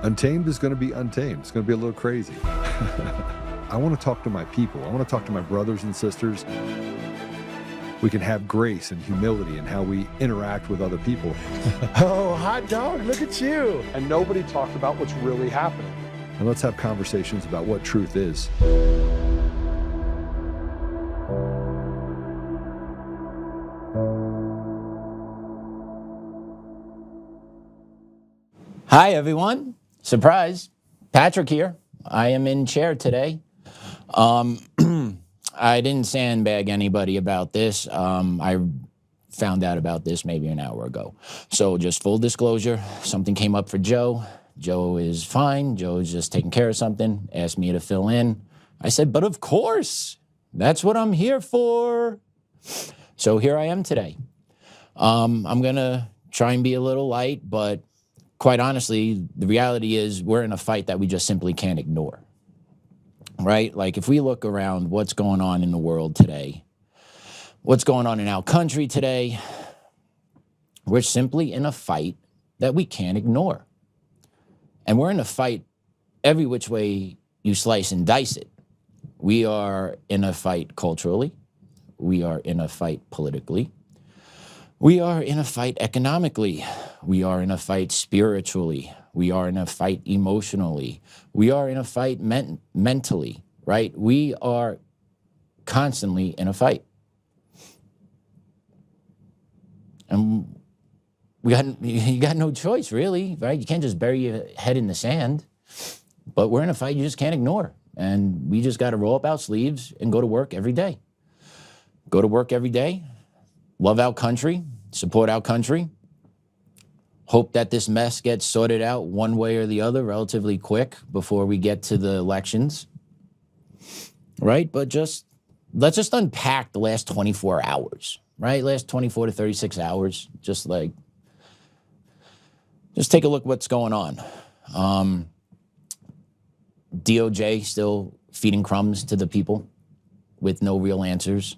Untamed is going to be untamed. It's going to be a little crazy. I want to talk to my people. I want to talk to my brothers and sisters. We can have grace and humility in how we interact with other people. Oh, hot dog, look at you. And nobody talked about what's really happening. And let's have conversations about what truth is. Hi, everyone. Surprise. Patrick here. I am in chair today. I didn't sandbag anybody about this. I found out about this maybe an hour ago. So just full disclosure, something came up for Joe. Joe is fine. Joe is just taking care of something, asked me to fill in. I said, but of course, that's what I'm here for. So here I am today. I'm going to try and be a little light, but quite honestly, the reality is we're in a fight that we just simply can't ignore, right? Like if we look around what's going on in the world today, what's going on in our country today, we're simply in a fight that we can't ignore. And we're in a fight every which way you slice and dice it. We are in a fight culturally. We are in a fight politically. We are in a fight economically. We are in a fight spiritually. We are in a fight emotionally. We are in a fight mentally, right? We are constantly in a fight. And you got no choice, really, right? You can't just bury your head in the sand. But we're in a fight you just can't ignore. And we just got to roll up our sleeves and go to work every day. Go to work every day. Love our country, support our country, hope that this mess gets sorted out one way or the other relatively quick before we get to the elections, right? But let's just unpack the last 24 hours, right? Last 24 to 36 hours, just take a look what's going on. DOJ still feeding crumbs to the people with no real answers.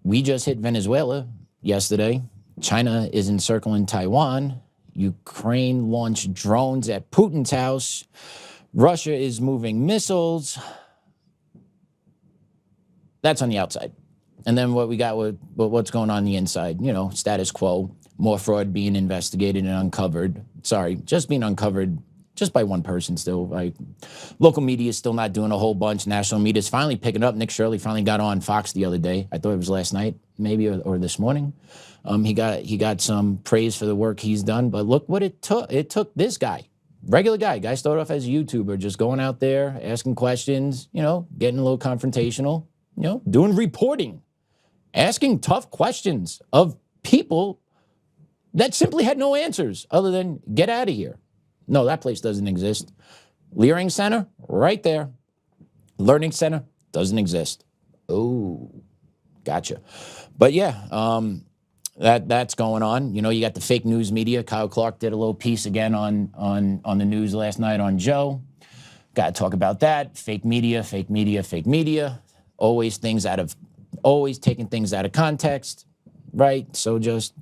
We just hit Venezuela yesterday. China is encircling Taiwan. Ukraine launched drones at Putin's house. Russia is moving missiles. That's on the outside. And then what we got with what's going on the inside, status quo, more fraud being investigated and uncovered. Sorry, just being uncovered just by one person still. Like, local media is still not doing a whole bunch. National media is finally picking up. Nick Shirley finally got on Fox the other day. I thought it was last night, maybe, or this morning. He got some praise for the work he's done. But look what it took. It took this guy, regular guy started off as a YouTuber, just going out there, asking questions, getting a little confrontational, doing reporting, asking tough questions of people that simply had no answers other than get out of here. No, that place doesn't exist. Learning Center, right there. Learning Center doesn't exist. Oh, gotcha. But yeah, that's going on. You got the fake news media. Kyle Clark did a little piece again on the news last night on Joe. Got to talk about that. Fake media, fake media, fake media. Always taking things out of context, right? So just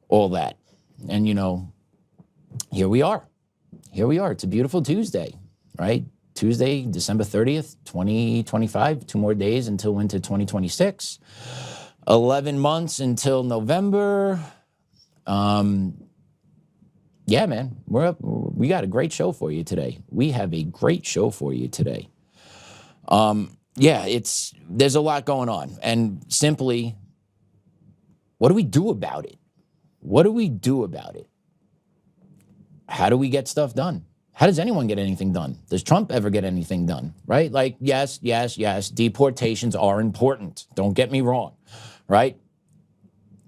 all that. And here we are. It's a beautiful Tuesday, right? Tuesday, December 30th, 2025. 2 more days until into 2026. 11 months until November. Yeah, man, we got a great show for you today. We have a great show for you today. There's a lot going on. And simply, what do we do about it? What do we do about it? How do we get stuff done? How does anyone get anything done? Does Trump ever get anything done, right? Like, yes, deportations are important. Don't get me wrong, right?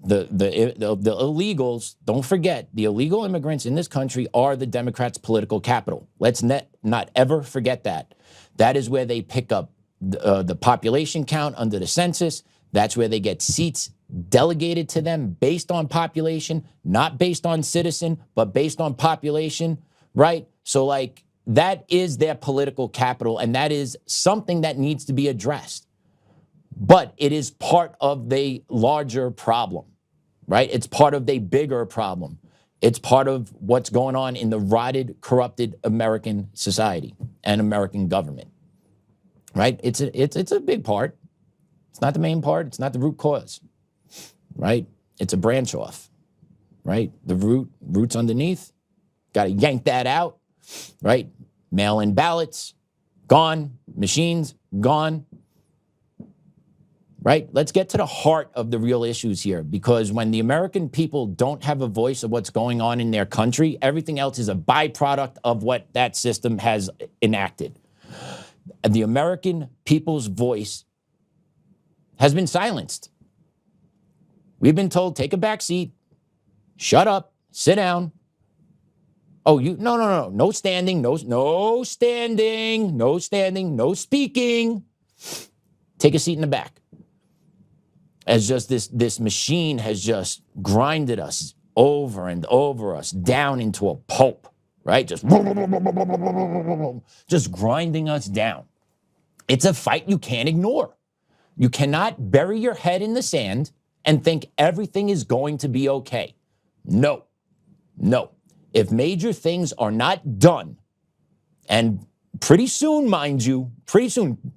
The illegals, don't forget, the illegal immigrants in this country are the Democrats' political capital. Let's not ever forget that. That is where they pick up the population count under the census. That's where they get seats delegated to them based on population, not based on citizen, but based on population, right? So like that is their political capital, and that is something that needs to be addressed. But it is part of the larger problem. right? It's part of a bigger problem. It's part of what's going on in the rotted, corrupted American society and American government, right? It's a big part. It's not the main part. It's not the root cause, right? It's a branch off, right? The roots underneath, got to yank that out, right? Mail-in ballots, gone. Machines, gone. Right? Let's get to the heart of the real issues here, because when the American people don't have a voice of what's going on in their country, everything else is a byproduct of what that system has enacted. And the American people's voice has been silenced. We've been told, take a back seat, shut up, sit down. Oh, no standing, no standing, no standing, no speaking. Take a seat in the back. As just this machine has just grinded us over and over us down into a pulp, right? Just grinding us down. It's a fight you can't ignore. You cannot bury your head in the sand and think everything is going to be okay. No. If major things are not done, and pretty soon, mind you,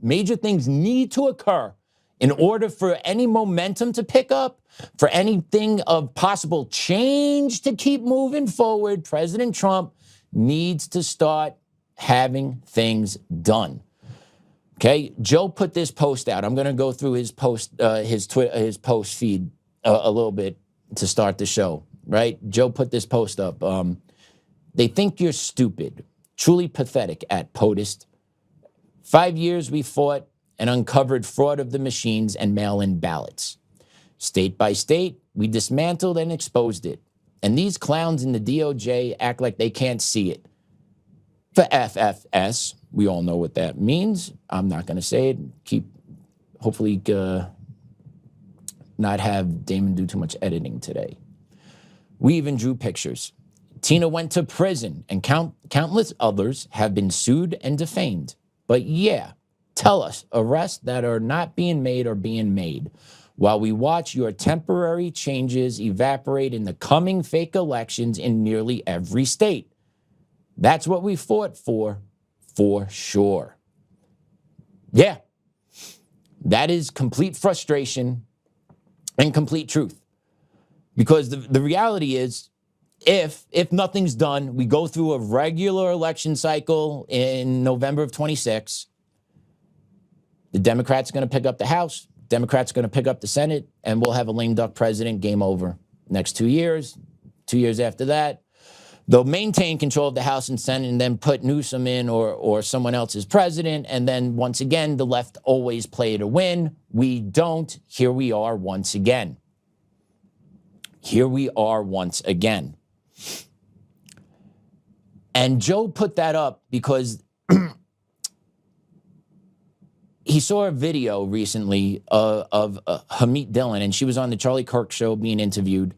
major things need to occur in order for any momentum to pick up, for anything of possible change to keep moving forward, President Trump needs to start having things done. Okay, Joe put this post out. I'm going to go through his post, his post feed a little bit to start the show. Right? Joe put this post up. They think you're stupid, truly pathetic at POTUS. 5 years we fought and uncovered fraud of the machines and mail-in ballots. State by state, we dismantled and exposed it. And these clowns in the DOJ act like they can't see it. For FFS, we all know what that means. I'm not going to say it. Hopefully not have Damon do too much editing today. We even drew pictures. Tina went to prison, and countless others have been sued and defamed. But yeah, tell us, arrests that are not being made are being made, while we watch your temporary changes evaporate in the coming fake elections in nearly every state. That's what we fought for sure. Yeah, that is complete frustration and complete truth. Because the reality is, if nothing's done, we go through a regular election cycle in November of 26. The Democrats are going to pick up the House. Democrats are going to pick up the Senate, and we'll have a lame duck president. Game over. Next 2 years, 2 years after that, they'll maintain control of the House and Senate and then put Newsom in or someone else as president. And then once again, the left always play to win. We don't. Here we are once again. Here we are once again. And Joe put that up because he saw a video recently of Hamid Dillon, and she was on the Charlie Kirk show being interviewed.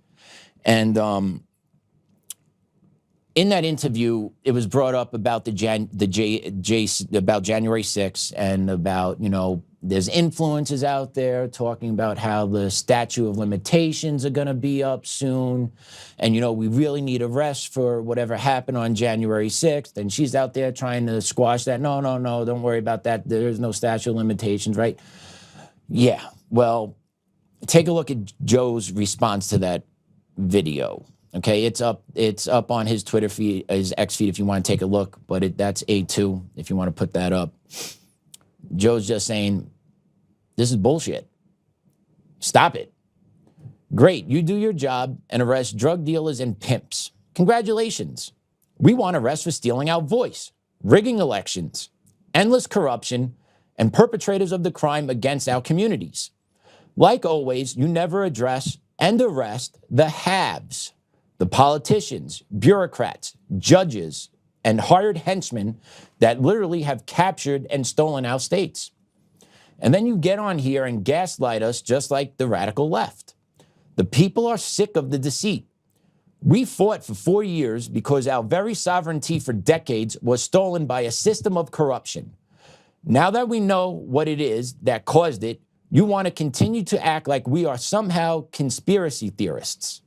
And in that interview, it was brought up about about January 6th and about, there's influences out there talking about how the statute of limitations are going to be up soon. And, we really need arrests for whatever happened on January 6th. And she's out there trying to squash that. No, don't worry about that. There's no statute of limitations, right? Yeah, well, take a look at Joe's response to that video. Okay, it's up on his Twitter feed, his X feed if you want to take a look, but that's A2 if you want to put that up. Joe's just saying, this is bullshit. Stop it. Great, you do your job and arrest drug dealers and pimps. Congratulations. We want arrests for stealing our voice, rigging elections, endless corruption, and perpetrators of the crime against our communities. Like always, you never address and arrest the haves. The politicians, bureaucrats, judges, and hired henchmen that literally have captured and stolen our states. And then you get on here and gaslight us just like the radical left. The people are sick of the deceit. We fought for 4 years because our very sovereignty for decades was stolen by a system of corruption. Now that we know what it is that caused it, You want to continue to act like we are somehow conspiracy theorists.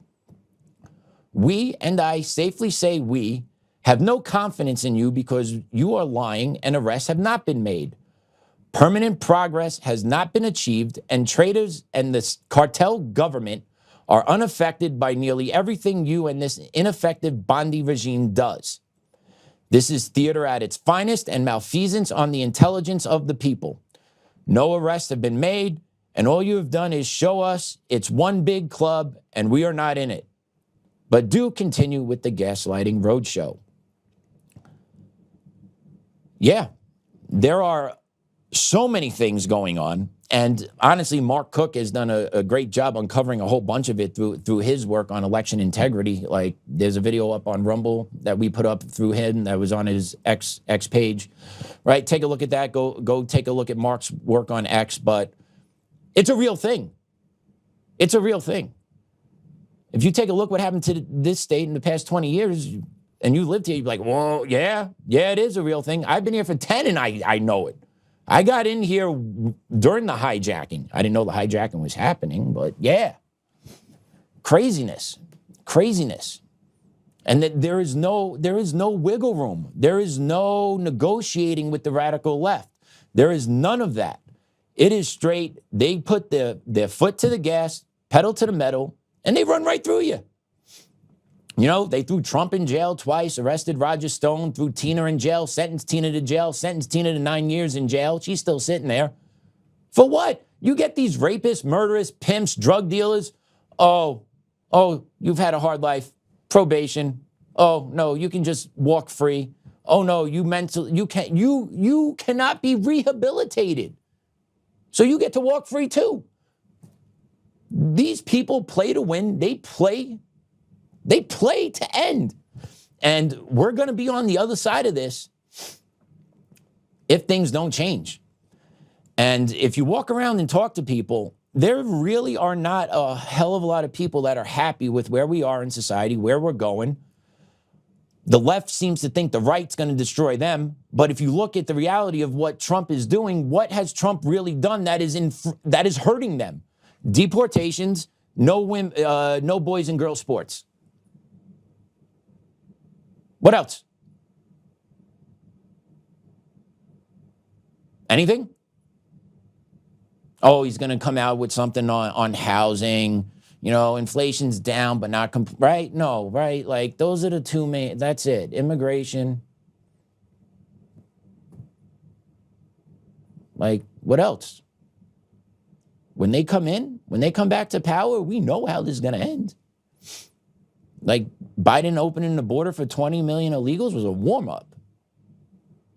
We, and I safely say we, have no confidence in you because you are lying and arrests have not been made. Permanent progress has not been achieved, and traitors and the cartel government are unaffected by nearly everything you and this ineffective Bondi regime does. This is theater at its finest and malfeasance on the intelligence of the people. No arrests have been made, and all you have done is show us it's one big club and we are not in it. But do continue with the gaslighting roadshow. Yeah, there are so many things going on. And honestly, Mark Cook has done a great job uncovering a whole bunch of it through his work on election integrity. Like, there's a video up on Rumble that we put up through him that was on his X page, right? Take a look at that. Go take a look at Mark's work on X. But it's a real thing. It's a real thing. If you take a look what happened to this state in the past 20 years, and you lived here, you'd be like, well, yeah, it is a real thing. I've been here for 10 and I know it. I got in here during the hijacking. I didn't know the hijacking was happening, but yeah. Craziness. And that there is no wiggle room. There is no negotiating with the radical left. There is none of that. It is straight. They put their foot to the gas, pedal to the metal, and they run right through you. You know, they threw Trump in jail twice, arrested Roger Stone, threw Tina in jail, sentenced Tina to jail, sentenced Tina to 9 years in jail. She's still sitting there. For what? You get these rapists, murderers, pimps, drug dealers. Oh, you've had a hard life. Probation. Oh, no, you can just walk free. Oh, no, you cannot be rehabilitated. So you get to walk free too. These people play to win. They play to end. And we're going to be on the other side of this if things don't change. And if you walk around and talk to people, there really are not a hell of a lot of people that are happy with where we are in society, where we're going. The left seems to think the right's going to destroy them. But if you look at the reality of what Trump is doing, what has Trump really done that is hurting them? Deportations, no boys and girls sports. What else? Anything? Oh, he's going to come out with something on housing. You know, inflation's down, but not right? No, right? Like, those are the two main, that's it. Immigration. Like, what else? When they come back to power, we know how this is going to end. Like, Biden opening the border for 20 million illegals was a warm-up.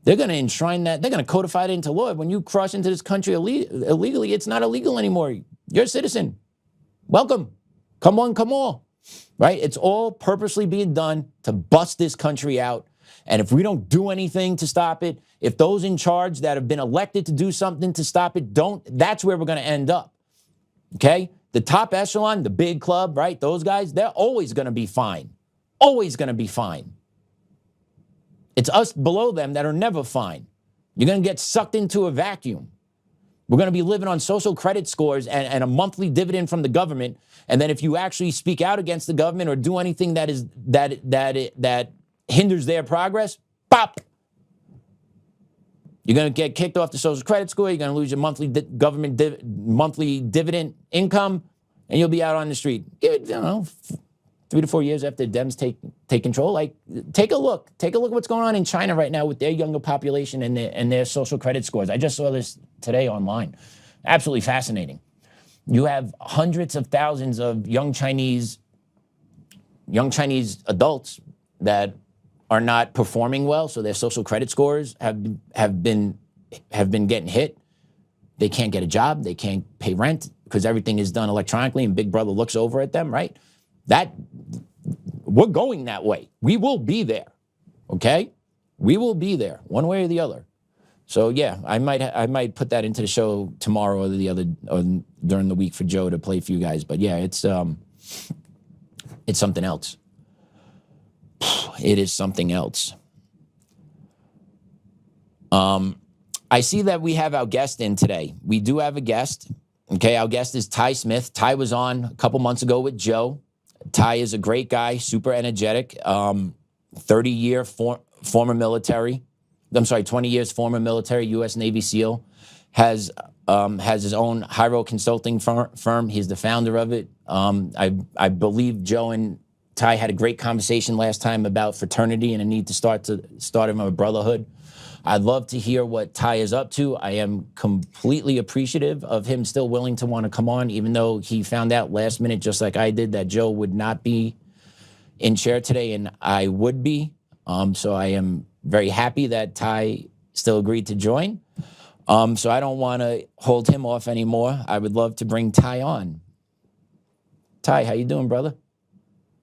They're going to enshrine that. They're going to codify it into law. When you cross into this country illegally, it's not illegal anymore. You're a citizen. Welcome. Come on. Right? It's all purposely being done to bust this country out. And if we don't do anything to stop it, if those in charge that have been elected to do something to stop it don't, that's where we're going to end up. Okay? The top echelon, the big club, right? Those guys, they're always going to be fine. Always going to be fine. It's us below them that are never fine. You're going to get sucked into a vacuum. We're going to be living on social credit scores and a monthly dividend from the government. And then if you actually speak out against the government or do anything that hinders their progress, pop. You're going to get kicked off the social credit score. You're going to lose your monthly monthly dividend income, and you'll be out on the street. Give it, 3 to 4 years after Dems take control. Like, take a look. Take a look at what's going on in China right now with their younger population and their social credit scores. I just saw this today online. Absolutely fascinating. You have hundreds of thousands of young Chinese adults that are not performing well, so their social credit scores have been getting hit. They can't get a job. They can't pay rent because everything is done electronically, and Big Brother looks over at them. Right? We're going that way. We will be there. Okay, we will be there one way or the other. So yeah, I might put that into the show tomorrow or the other or during the week for Joe to play for you guys. But yeah, it's something else. It is something else. I see that we have our guest in today. We do have a guest. Okay, our guest is Ty Smith. Ty was on a couple months ago with Joe. Ty is a great guy, super energetic, 30-year former military. I'm sorry, 20 years former military, U.S. Navy SEAL. Has his own Hyro consulting firm. He's the founder of it. I believe Joe and Ty had a great conversation last time about fraternity and a need to start a brotherhood. I'd love to hear what Ty is up to. I am completely appreciative of him still willing to want to come on, even though he found out last minute, just like I did, that Joe would not be in chair today and I would be. So I am very happy that Ty still agreed to join. So I don't want to hold him off anymore. I would love to bring Ty on. Ty, how you doing, brother?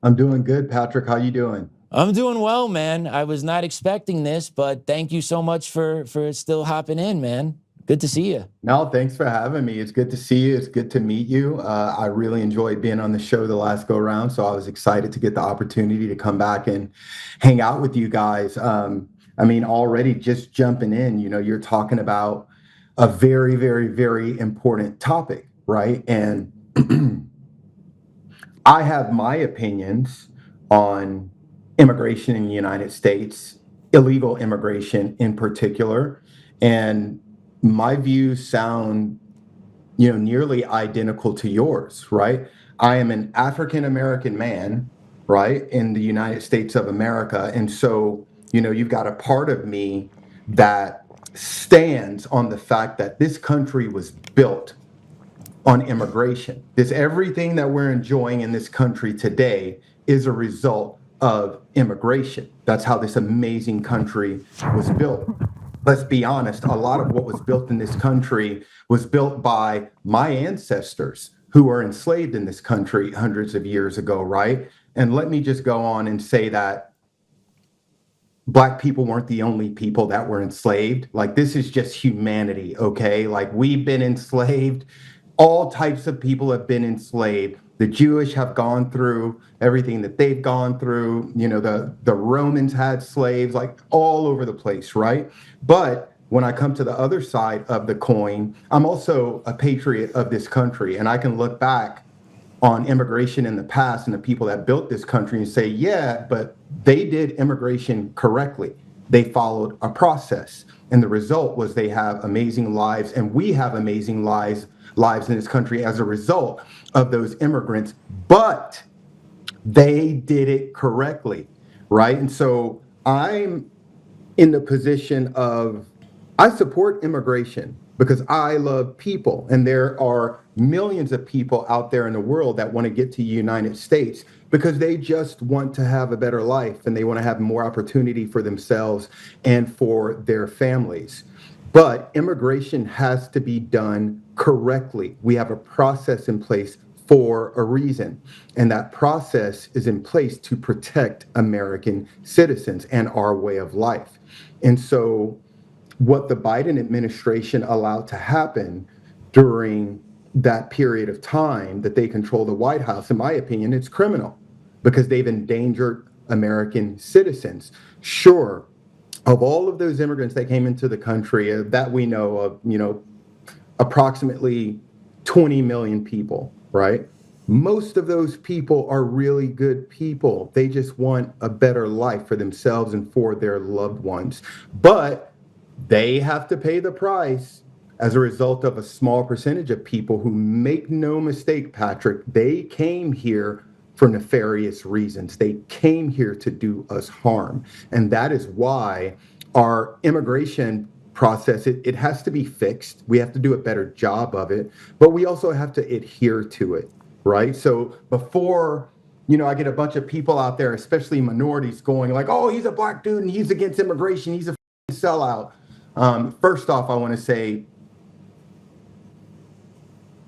I'm doing good, Patrick. How you doing? I'm doing well, man. I was not expecting this, but thank you so much for still hopping in, man. Good to see you. No, thanks for having me. It's good to see you. It's good to meet you. I really enjoyed being on the show the last go around, so I was excited to get the opportunity to come back and hang out with you guys. I mean, already just jumping in, you're talking about a very, very, very important topic, right? And I have my opinions on immigration in the United States, illegal immigration in particular, and my views sound, nearly identical to yours, right? I am an African American man, right, in the United States of America, and so, you've got a part of me that stands on the fact that this country was built on immigration. Everything that we're enjoying in this country today is a result of immigration. That's how this amazing country was built. Let's be honest, a lot of what was built in this country was built by my ancestors who were enslaved in this country hundreds of years ago, right? And let me just go on and say that Black people weren't the only people that were enslaved. Like, this is just humanity, okay? Like, we've been enslaved. All types of people have been enslaved. The Jewish have gone through everything that they've gone through. The Romans had slaves, like all over the place, right? But when I come to the other side of the coin, I'm also a patriot of this country. And I can look back on immigration in the past and the people that built this country and say, yeah, but they did immigration correctly. They followed a process. And the result was they have amazing lives, and we have amazing lives in this country as a result of those immigrants, but they did it correctly, right? And so I'm in the position of, I support immigration because I love people, and there are millions of people out there in the world that want to get to the United States because they just want to have a better life and they want to have more opportunity for themselves and for their families. But immigration has to be done correctly. We have a process in place for a reason, and that process is in place to protect American citizens and our way of life. And so what the Biden administration allowed to happen during that period of time that they control the White House, in my opinion, it's criminal because they've endangered American citizens. Sure, of all of those immigrants that came into the country that we know of, approximately 20 million people, right? Most of those people are really good people. They just want a better life for themselves and for their loved ones. But they have to pay the price as a result of a small percentage of people who, make no mistake, Patrick, they came here for nefarious reasons. They came here to do us harm. And that is why our immigration process, it has to be fixed. We have to do a better job of it, but we also have to adhere to it, right? So before, I get a bunch of people out there, especially minorities, going like, oh, he's a Black dude and he's against immigration, he's a sellout. First off, I want to say,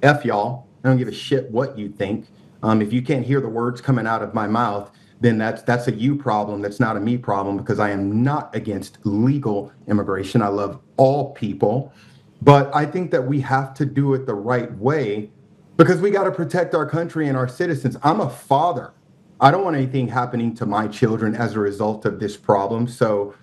F y'all. I don't give a shit what you think. If you can't hear the words coming out of my mouth, then that's a you problem. That's not a me problem, because I am not against legal immigration. I love all people, but I think that we have to do it the right way because we got to protect our country and our citizens. I'm a father. I don't want anything happening to my children as a result of this problem. So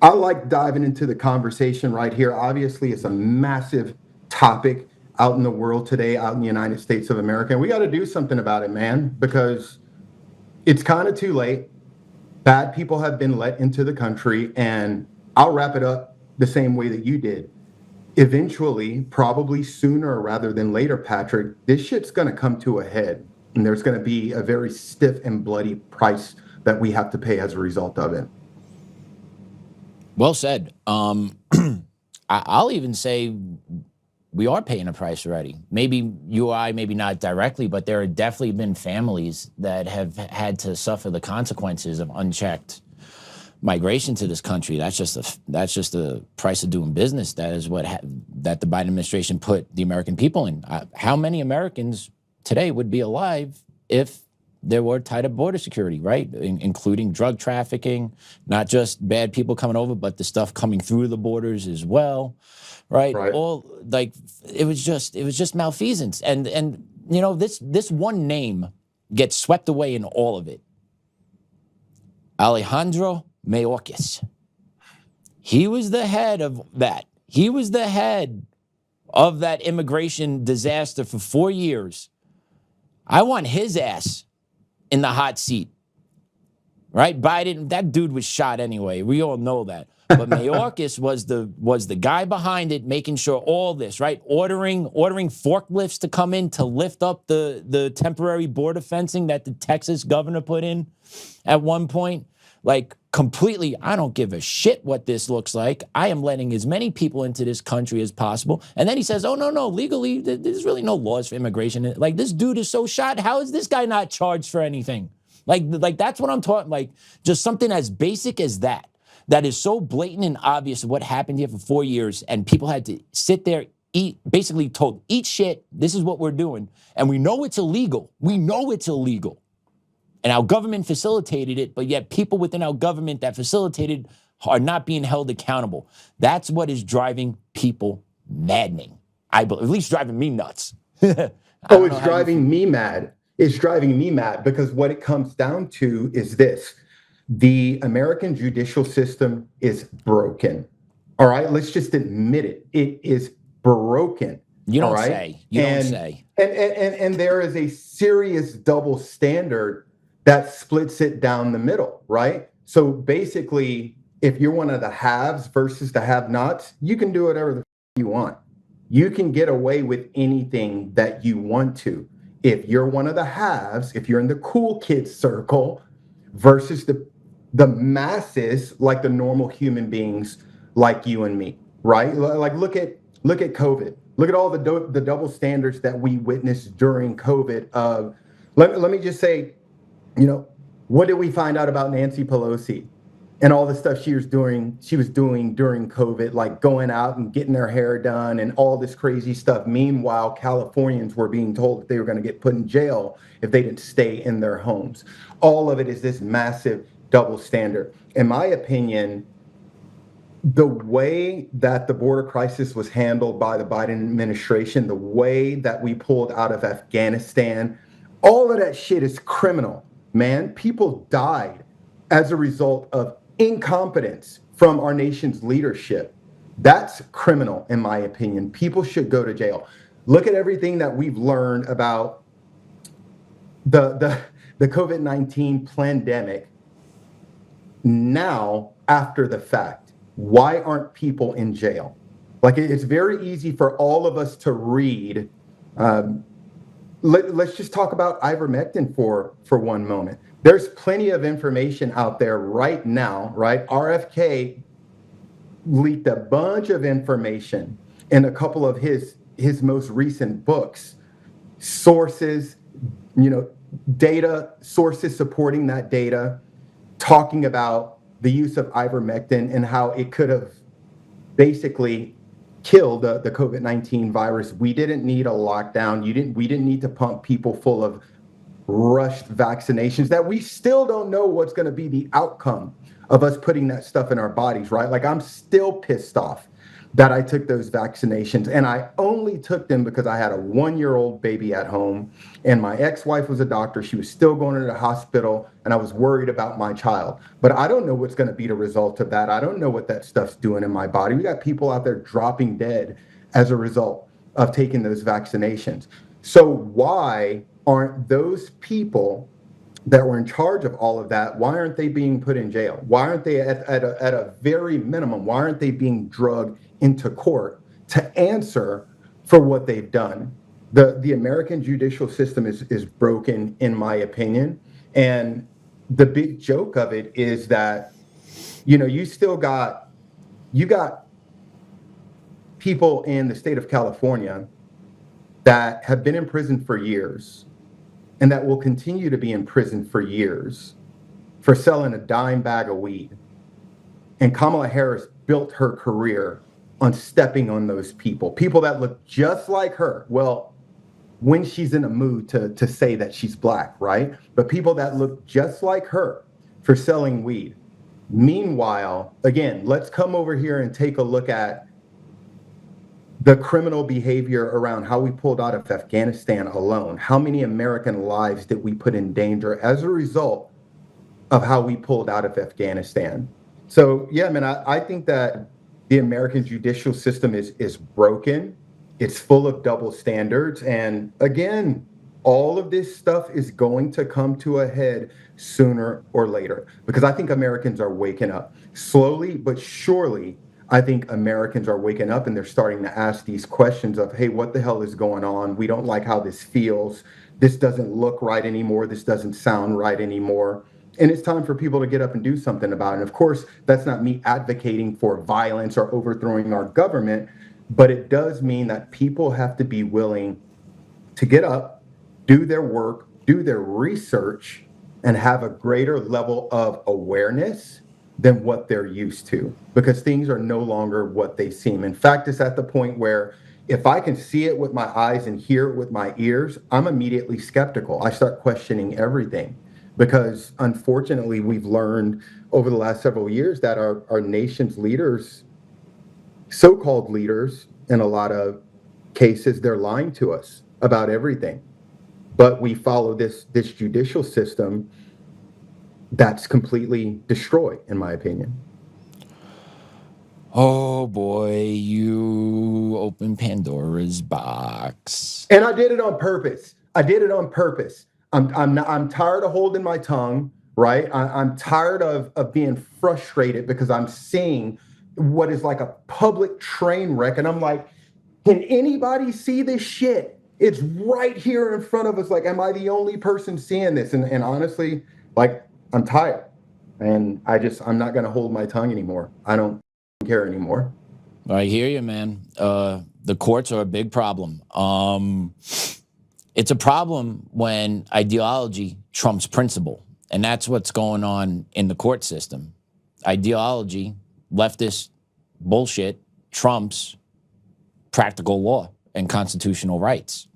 I like diving into the conversation right here. Obviously, it's a massive topic. out in the world today, out in the United States of America. And we got to do something about it, man, because it's kind of too late. Bad people have been let into the country, and I'll wrap it up the same way that you did. Eventually, probably sooner rather than later, Patrick, this shit's going to come to a head, and there's going to be a very stiff and bloody price that we have to pay as a result of it. Well said. I'll even say we are paying a price already. Maybe you or I, maybe not directly, but there have definitely been families that have had to suffer the consequences of unchecked migration to this country. That's just the price of doing business. That is that the Biden administration put the American people in. How many Americans today would be alive if there were tighter border security, right? Including drug trafficking, not just bad people coming over, but the stuff coming through the borders as well, right? All like it was just malfeasance, and you know this one name gets swept away in all of it. Alejandro Mayorkas. He was the head of that. He was the head of that immigration disaster for 4 years. I want his ass in the hot seat, right? Biden, that dude was shot anyway. We all know that. But Mayorkas was the guy behind it, making sure all this, right? Ordering forklifts to come in to lift up the temporary border fencing that the Texas governor put in at one point. Like completely, I don't give a shit what this looks like. I am letting as many people into this country as possible. And then he says, oh, no, legally, there's really no laws for immigration. Like this dude is so shot. How is this guy not charged for anything? Like that's what I'm talking, like just something as basic as that is so blatant and obvious of what happened here for 4 years. And people had to sit there, basically told, eat shit. This is what we're doing. And we know it's illegal. We know it's illegal. And our government facilitated it, but yet people within our government that facilitated are not being held accountable. That's what is driving people maddening. At least driving me nuts. It's driving me mad. It's driving me mad because what it comes down to is this. The American judicial system is broken. All right, let's just admit it. It is broken. You don't say. You don't say. And there is a serious double standard that splits it down the middle, right? So basically, if you're one of the haves versus the have-nots, you can do whatever the you want. You can get away with anything that you want to. If you're one of the haves, if you're in the cool kids circle versus the masses, like the normal human beings like you and me, right? Like look at COVID. Look at all the double standards that we witnessed during COVID. Let me just say, you know, what did we find out about Nancy Pelosi and all the stuff she was doing during COVID, like going out and getting their hair done and all this crazy stuff. Meanwhile, Californians were being told that they were going to get put in jail if they didn't stay in their homes. All of it is this massive double standard. In my opinion, the way that the border crisis was handled by the Biden administration, the way that we pulled out of Afghanistan, all of that shit is criminal. Man, people died as a result of incompetence from our nation's leadership. That's criminal, in my opinion. People should go to jail. Look at everything that we've learned about the COVID-19 pandemic now after the fact. Why aren't people in jail? Like, it's very easy for all of us to read. Let's just talk about ivermectin for one moment. There's plenty of information out there right now, right? RFK leaked a bunch of information in a couple of his most recent books. Sources, data, sources supporting that data, talking about the use of ivermectin and how it could have basically killed the COVID-19 virus. We didn't need a lockdown. We didn't need to pump people full of rushed vaccinations that we still don't know what's going to be the outcome of us putting that stuff in our bodies, right? Like, I'm still pissed off that I took those vaccinations, and I only took them because I had a 1-year-old baby at home, and my ex-wife was a doctor. She was still going to the hospital, and I was worried about my child. But I don't know what's going to be the result of that. I don't know what that stuff's doing in my body. We got people out there dropping dead as a result of taking those vaccinations. So why aren't those people that were in charge of all of that, why aren't they being put in jail? Why aren't they at a very minimum, why aren't they being drugged into court to answer for what they've done? The American judicial system is broken, in my opinion. And the big joke of it is that, you know, you got people in the state of California that have been in prison for years and that will continue to be in prison for years for selling a dime bag of weed. And Kamala Harris built her career on stepping on those people that look just like her. Well, when she's in a mood to say that she's black, right? But people that look just like her for selling weed. Meanwhile, again, let's come over here and take a look at the criminal behavior around how we pulled out of Afghanistan alone. How many American lives did we put in danger as a result of how we pulled out of Afghanistan? So, yeah, man, I think that the American judicial system is broken. It's full of double standards. And again, all of this stuff is going to come to a head sooner or later, because I think Americans are waking up slowly, but surely. I think Americans are waking up and they're starting to ask these questions of, hey, what the hell is going on? We don't like how this feels. This doesn't look right anymore. This doesn't sound right anymore. And it's time for people to get up and do something about it. And of course, that's not me advocating for violence or overthrowing our government, but it does mean that people have to be willing to get up, do their work, do their research, and have a greater level of awareness than what they're used to, because things are no longer what they seem. In fact, it's at the point where if I can see it with my eyes and hear it with my ears, I'm immediately skeptical. I start questioning everything, because unfortunately, we've learned over the last several years that our nation's leaders, so-called leaders, in a lot of cases, they're lying to us about everything. But we follow this judicial system that's completely destroyed, in my opinion. Oh boy, you open Pandora's box. And I did it on purpose. I'm tired of holding my tongue, right? I'm tired of being frustrated because I'm seeing what is like a public train wreck. And I'm like, can anybody see this shit? It's right here in front of us. Like, am I the only person seeing this? And honestly, like, I'm tired, and I'm not going to hold my tongue anymore. I don't care anymore. I hear you, man. The courts are a big problem. It's a problem when ideology trumps principle, and that's what's going on in the court system. Ideology, leftist bullshit, trumps practical law and constitutional rights.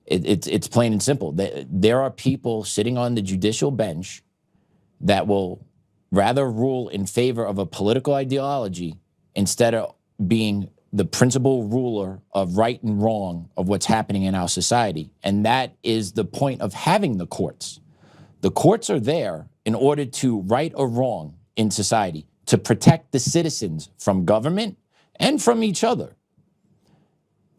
It's plain and simple. There are people sitting on the judicial bench that will rather rule in favor of a political ideology instead of being the principal ruler of right and wrong of what's happening in our society. And that is the point of having the courts. The courts are there in order to right or wrong in society, to protect the citizens from government and from each other.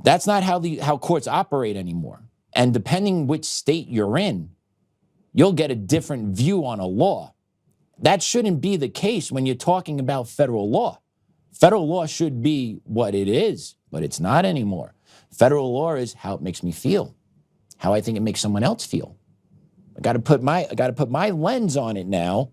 That's not how courts operate anymore. And depending which state you're in, you'll get a different view on a law. That shouldn't be the case when you're talking about federal law. Federal law should be what it is, but it's not anymore. Federal law is how it makes me feel, how I think it makes someone else feel. I got to put my lens on it now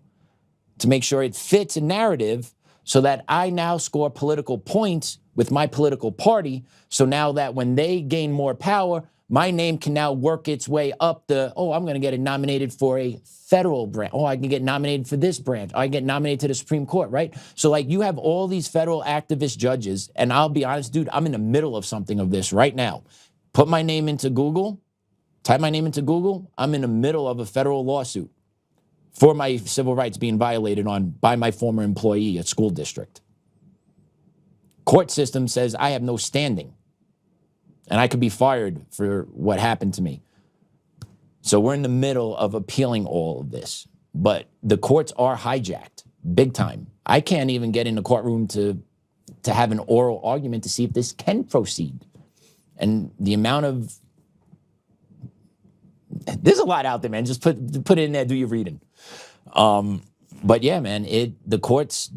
to make sure it fits a narrative, so that I now score political points with my political party. So now that when they gain more power, my name can now work its way up I'm going to get nominated for a federal branch. Oh, I can get nominated for this branch. I get nominated to the Supreme Court, right? So like you have all these federal activist judges, and I'll be honest, dude, I'm in the middle of something of this right now. Put my name into Google, type my name into Google. I'm in the middle of a federal lawsuit for my civil rights being violated by my former employee at school district. Court system says I have no standing, and I could be fired for what happened to me. So we're in the middle of appealing all of this, but the courts are hijacked big time. I can't even get in the courtroom to have an oral argument to see if this can proceed. And the amount of, there's a lot out there, man. Just put it in there, do your reading. But yeah, man, the courts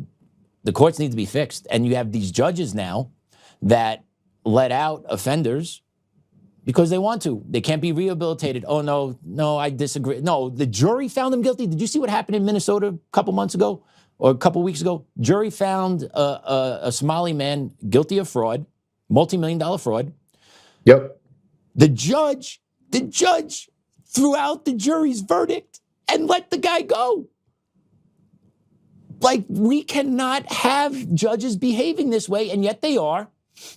need to be fixed. And you have these judges now that let out offenders because they want to. They can't be rehabilitated. Oh, no, I disagree. No, the jury found them guilty. Did you see what happened in Minnesota a couple months ago or a couple weeks ago? Jury found a Somali man guilty of fraud, multi-million-dollar fraud. Yep. The judge threw out the jury's verdict and let the guy go. Like, we cannot have judges behaving this way, and yet they are,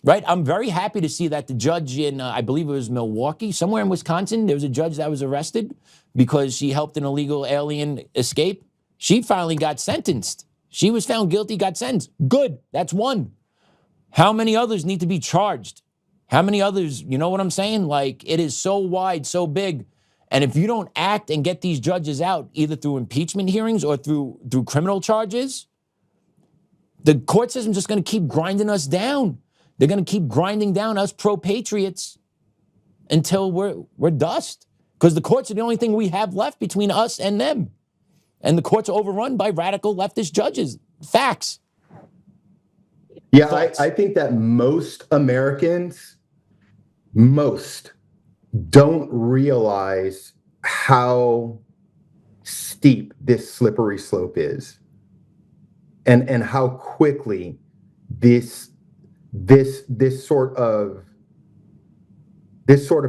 right? I'm very happy to see that the judge in, I believe it was Milwaukee, somewhere in Wisconsin, there was a judge that was arrested because she helped an illegal alien escape. She finally got sentenced. She was found guilty, got sentenced. Good, that's one. How many others need to be charged? How many others, you know what I'm saying? Like, it is so wide, so big. And if you don't act and get these judges out, either through impeachment hearings or through criminal charges, the court system's just going to keep grinding us down. They're going to keep grinding down us pro-patriots until we're dust. Because the courts are the only thing we have left between us and them. And the courts are overrun by radical leftist judges. Facts. Yeah, I think that most Americans, don't realize how steep this slippery slope is, and how quickly this sort of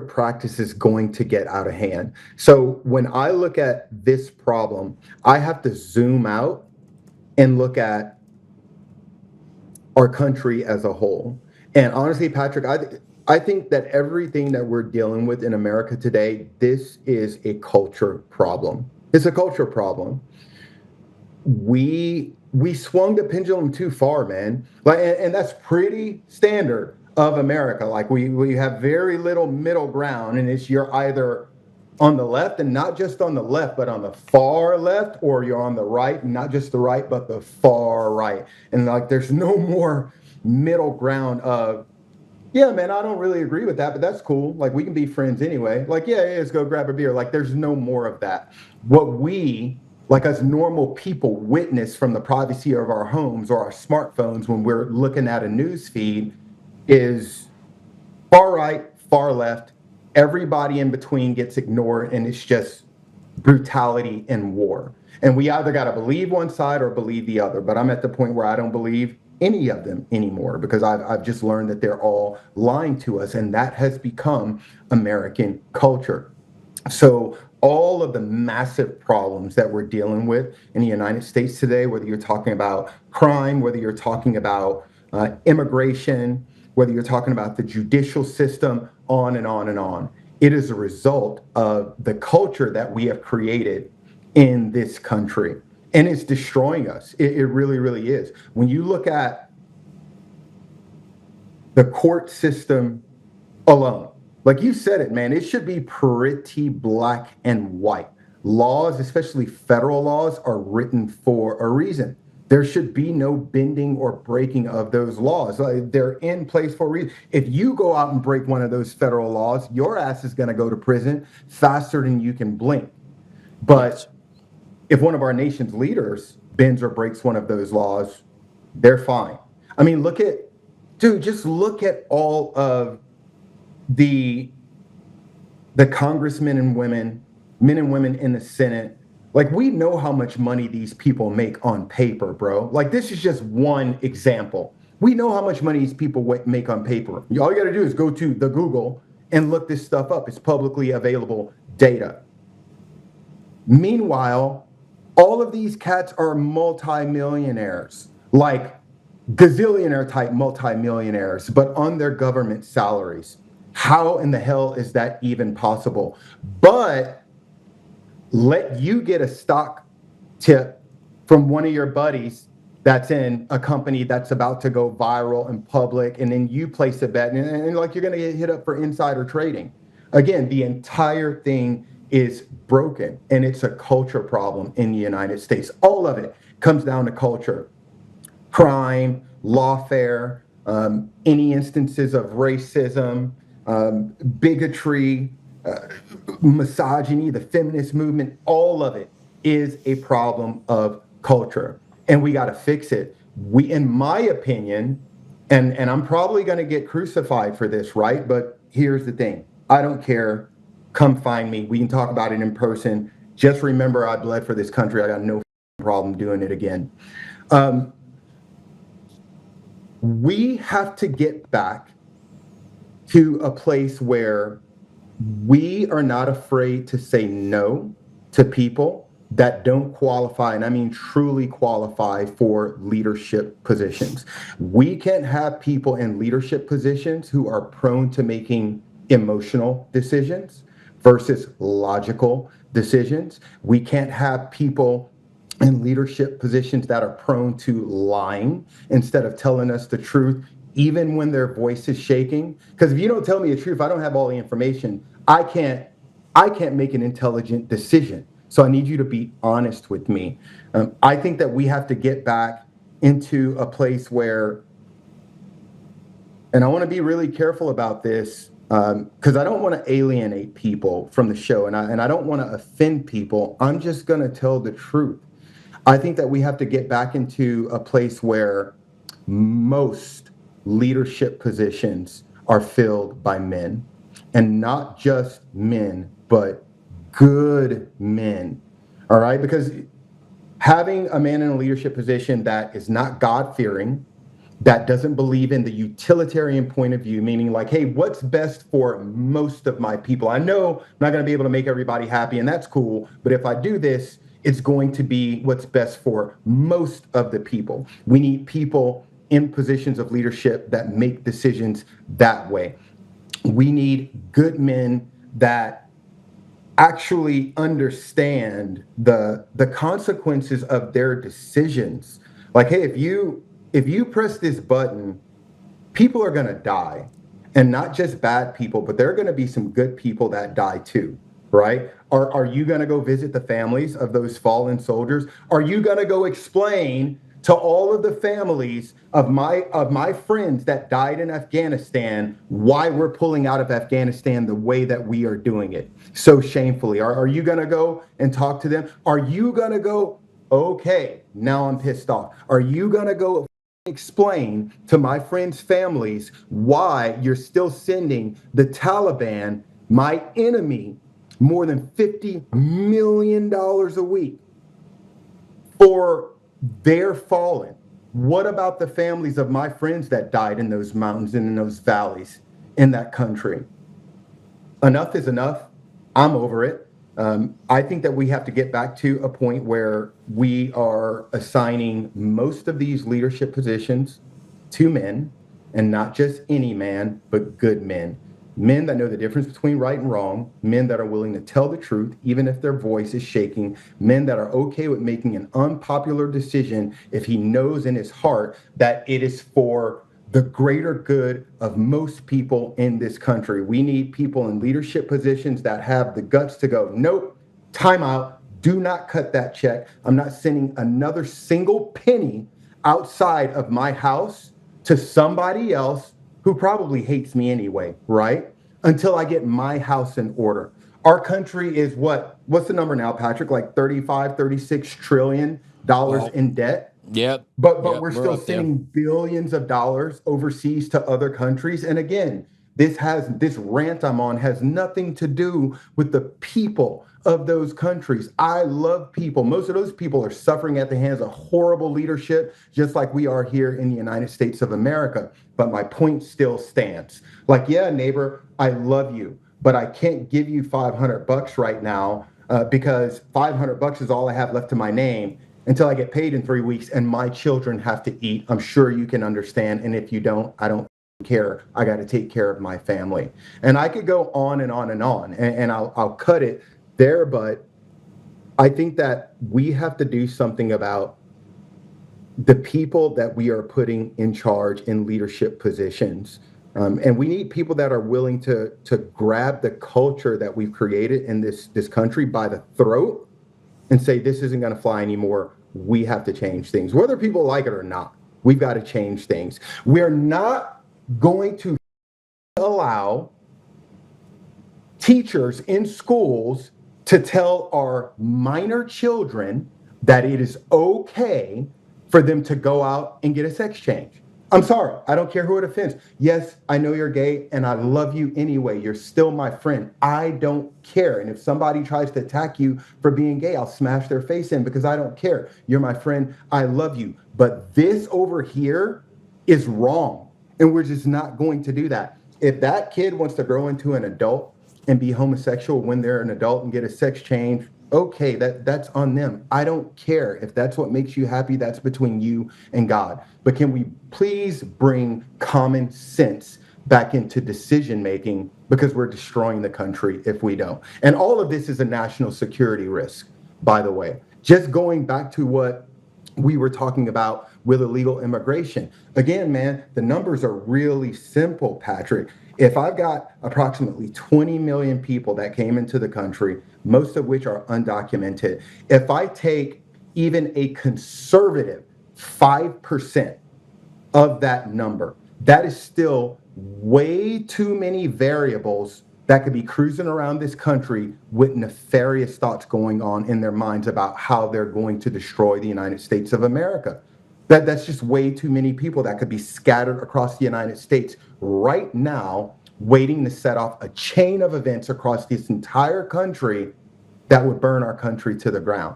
practice is going to get out of hand. So when I look at this problem, I have to zoom out and look at our country as a whole. And honestly, Patrick, I think that everything that we're dealing with in America today, this is a culture problem. It's a culture problem. We swung the pendulum too far, man. Like, and that's pretty standard of America. Like, we have very little middle ground, and it's you're either on the left, and not just on the left, but on the far left, or you're on the right, and not just the right, but the far right. And like, there's no more middle ground of, yeah, man, I don't really agree with that, but that's cool. Like, we can be friends anyway. Like, yeah, let's go grab a beer. Like, there's no more of that. What we, like, as normal people, witness from the privacy of our homes or our smartphones when we're looking at a news feed is far right, far left. Everybody in between gets ignored, and it's just brutality and war. And we either got to believe one side or believe the other. But I'm at the point where I don't believe any of them anymore, because I've just learned that they're all lying to us, and that has become American culture. So all of the massive problems that we're dealing with in the United States today, whether you're talking about crime, whether you're talking about immigration, whether you're talking about the judicial system, on and on and on, it is a result of the culture that we have created in this country. And it's destroying us. It really, really is. When you look at the court system alone, like you said it, man, it should be pretty black and white. Laws, especially federal laws, are written for a reason. There should be no bending or breaking of those laws. They're in place for a reason. If you go out and break one of those federal laws, your ass is going to go to prison faster than you can blink. But if one of our nation's leaders bends or breaks one of those laws, they're fine. I mean, just look at all of the congressmen and women, men and women in the Senate. Like, we know how much money these people make on paper, bro. Like, this is just one example. We know how much money these people make on paper. All you got to do is go to the Google and look this stuff up. It's publicly available data. Meanwhile, all of these cats are multimillionaires, like gazillionaire type multimillionaires, but on their government salaries. How in the hell is that even possible? But let you get a stock tip from one of your buddies that's in a company that's about to go viral in public, and then you place a bet, and like, you're going to get hit up for insider trading. Again, the entire thing is broken, and it's a culture problem in the United States. All of it comes down to culture. Crime, lawfare, any instances of racism, bigotry, misogyny, the feminist movement, all of it is a problem of culture, and we got to fix it. We, in my opinion, and I'm probably going to get crucified for this, right? But here's the thing. I don't care. Come find me. We can talk about it in person. Just remember, I bled for this country. I got no problem doing it again. We have to get back to a place where we are not afraid to say no to people that don't qualify, and I mean truly qualify for leadership positions. We can't have people in leadership positions who are prone to making emotional decisions versus logical decisions. We can't have people in leadership positions that are prone to lying instead of telling us the truth, even when their voice is shaking. Because if you don't tell me the truth, I don't have all the information. I can't make an intelligent decision. So I need you to be honest with me. I think that we have to get back into a place where, and I want to be really careful about this, because I don't want to alienate people from the show, and I don't want to offend people. I'm just going to tell the truth. I think that we have to get back into a place where most leadership positions are filled by men, and not just men, but good men. All right? Because having a man in a leadership position that is not God-fearing, that doesn't believe in the utilitarian point of view, meaning like, hey, what's best for most of my people? I know I'm not going to be able to make everybody happy, and that's cool, but if I do this, it's going to be what's best for most of the people. We need people in positions of leadership that make decisions that way. We need good men that actually understand the consequences of their decisions. Like, hey, if you press this button, people are going to die, and not just bad people, but there are going to be some good people that die too, right? Are you going to go visit the families of those fallen soldiers? Are you going to go explain to all of the families of my friends that died in Afghanistan why we're pulling out of Afghanistan the way that we are doing it so shamefully? Are you going to go and talk to them? Are you going to go, okay, now I'm pissed off? Are you going to go explain to my friends' families why you're still sending the Taliban, my enemy, more than $50 million a week for their fallen? What about the families of my friends that died in those mountains and in those valleys in that country? Enough is enough. I'm over it. I think that we have to get back to a point where we are assigning most of these leadership positions to men, and not just any man, but good men. Men that know the difference between right and wrong, men that are willing to tell the truth, even if their voice is shaking, men that are okay with making an unpopular decision if he knows in his heart that it is for the greater good of most people in this country. We need people in leadership positions that have the guts to go, nope, time out, do not cut that check. I'm not sending another single penny outside of my house to somebody else who probably hates me anyway, right? Until I get my house in order. Our country is what's the number now, Patrick? Like 35, 36 trillion dollars in debt. Yep. But Yep, we're still sending billions of dollars overseas to other countries. And again, this rant I'm on has nothing to do with the people of those countries. I love people. Most of those people are suffering at the hands of horrible leadership, just like we are here in the United States of America. But my point still stands. Like, yeah, neighbor, I love you, but I can't give you $500 right now because $500 is all I have left to my name until I get paid in 3 weeks and my children have to eat. I'm sure you can understand. And if you don't, I don't care. I got to take care of my family. And I could go on and on and on, and I'll cut it there. But I think that we have to do something about the people that we are putting in charge in leadership positions. And we need people that are willing to grab the culture that we've created in this country by the throat and say, this isn't going to fly anymore. We have to change things. Whether people like it or not, we've got to change things. We're not going to allow teachers in schools to tell our minor children that it is okay for them to go out and get a sex change. I'm sorry, I don't care who it offends. Yes, I know you're gay and I love you anyway. You're still my friend. I don't care. And if somebody tries to attack you for being gay, I'll smash their face in because I don't care. You're my friend. I love you. But this over here is wrong. And we're just not going to do that. If that kid wants to grow into an adult and be homosexual when they're an adult and get a sex change, okay, that's on them. I don't care. If that's what makes you happy, that's between you and God. But can we please bring common sense back into decision making, because we're destroying the country if we don't. And all of this is a national security risk, by the way. Just going back to what we were talking about with illegal immigration. Again, man, the numbers are really simple, Patrick. If I've got approximately 20 million people that came into the country, most of which are undocumented, if I take even a conservative 5% of that number, that is still way too many variables that could be cruising around this country with nefarious thoughts going on in their minds about how they're going to destroy the United States of America. That's just way too many people that could be scattered across the United States right now, waiting to set off a chain of events across this entire country that would burn our country to the ground.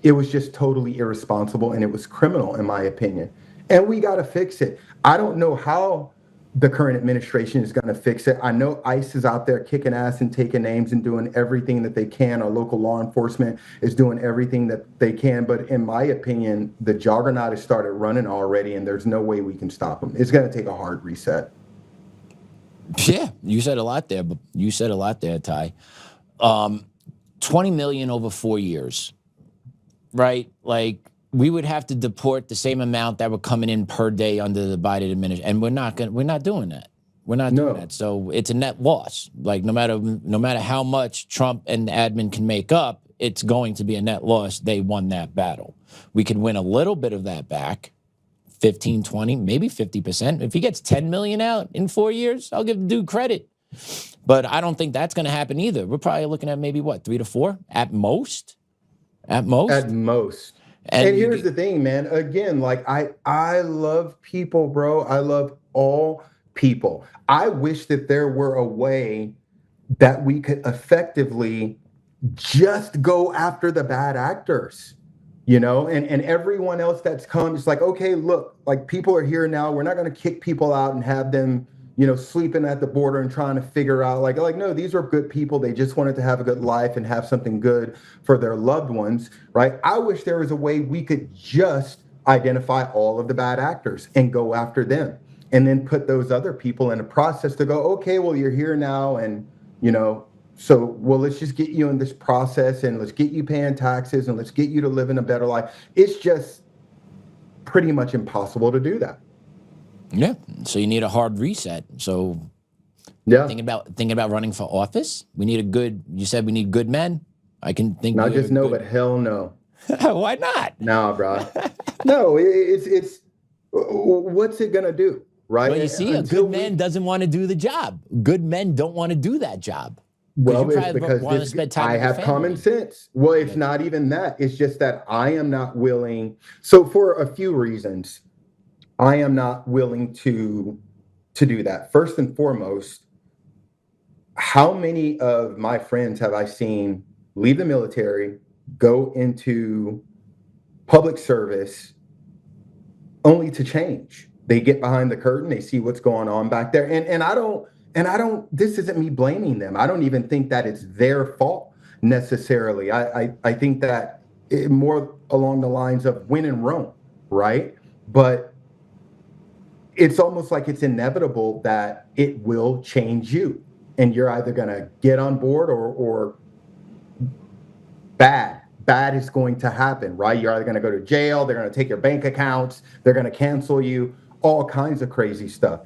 It was just totally irresponsible and it was criminal, in my opinion. And we got to fix it. I don't know how the current administration is going to fix it. I know ICE is out there kicking ass and taking names and doing everything that they can. Our local law enforcement is doing everything that they can. But in my opinion, the juggernaut has started running already, and there's no way we can stop them. It's going to take a hard reset. Yeah, you said a lot there. But you said a lot there, Ty. 20 million over 4 years, right? Like, we would have to deport the same amount that were coming in per day under the Biden administration, and we're not doing that. We're not doing that. So it's a net loss. Like, no matter how much Trump and the admin can make up, it's going to be a net loss. They won that battle. We could win a little bit of that back, 15, 20, maybe 50%. If he gets 10 million out in 4 years, I'll give the dude credit. But I don't think that's going to happen either. We're probably looking at maybe, 3 to 4 at most? At most? At most. And here's the thing, man. Again, like, I love people, bro. I love all people. I wish that there were a way that we could effectively just go after the bad actors, you know, and everyone else that's come. It's like, okay, look, like, people are here now. We're not going to kick people out and have them, you know, sleeping at the border and trying to figure out like, no, these are good people. They just wanted to have a good life and have something good for their loved ones, right? I wish there was a way we could just identify all of the bad actors and go after them, and then put those other people in a process to go, okay, well, you're here now, and, you know, so, well, let's just get you in this process, and let's get you paying taxes, and let's get you to live in a better life. It's just pretty much impossible to do that. Yeah, so you need a hard reset. So, yeah, thinking about running for office, we need you said we need good men. I can think. Not just no, but hell no. Why not? Nah, bro. No, it's what's it gonna do, right? Well, you see, a good man doesn't want to do the job. Good men don't want to do that job. Well, it's because I have common sense. Well, it's not even that. It's just that I am not willing. So for a few reasons, I am not willing to do that. First and foremost, how many of my friends have I seen leave the military, go into public service, only to change? They get behind the curtain, they see what's going on back there. And I don't, this isn't me blaming them. I don't even think that it's their fault necessarily. I think that more along the lines of win in Rome, right? But it's almost like it's inevitable that it will change you, and you're either going to get on board or bad is going to happen, right? You're either going to go to jail, they're going to take your bank accounts, they're going to cancel you, all kinds of crazy stuff.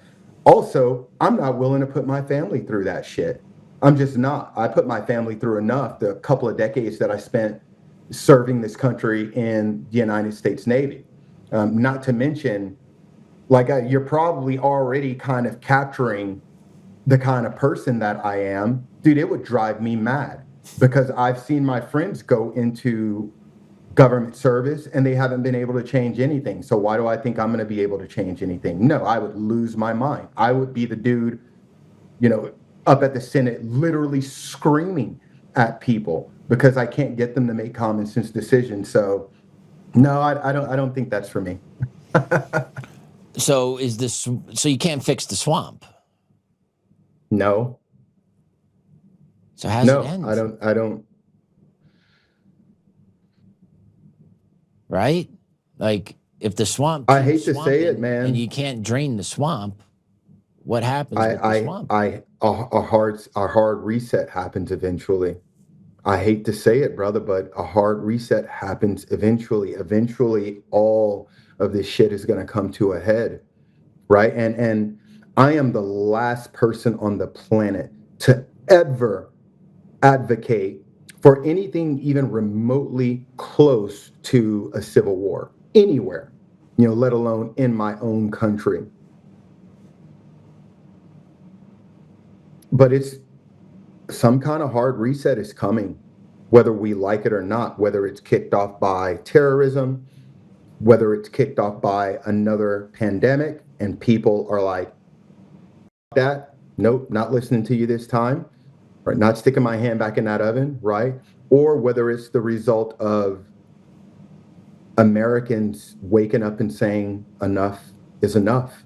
Also, I'm not willing to put my family through that shit. I'm just not. I put my family through enough the couple of decades that I spent serving this country in the United States Navy. Not to mention, like, you're probably already kind of capturing the kind of person that I am, dude, it would drive me mad, because I've seen my friends go into government service and they haven't been able to change anything. So why do I think I'm going to be able to change anything? No, I would lose my mind. I would be the dude, up at the Senate, literally screaming at people because I can't get them to make common sense decisions. So no, I don't think that's for me. So so you can't fix the swamp? No. So how's it end? I don't. Right? Like, if the swamp I keeps hate to say it, swamping man. and you can't drain the swamp, what happens with the swamp? A hard reset happens eventually. I hate to say it, brother, but a hard reset happens eventually. Eventually, all of this shit is going to come to a head, right? And I am the last person on the planet to ever advocate for anything even remotely close to a civil war anywhere, let alone in my own country. But it's some kind of hard reset is coming, whether we like it or not, whether it's kicked off by terrorism, whether it's kicked off by another pandemic, and people are like, that, nope, not listening to you this time, right? Not sticking my hand back in that oven, right? Or whether it's the result of Americans waking up and saying enough is enough.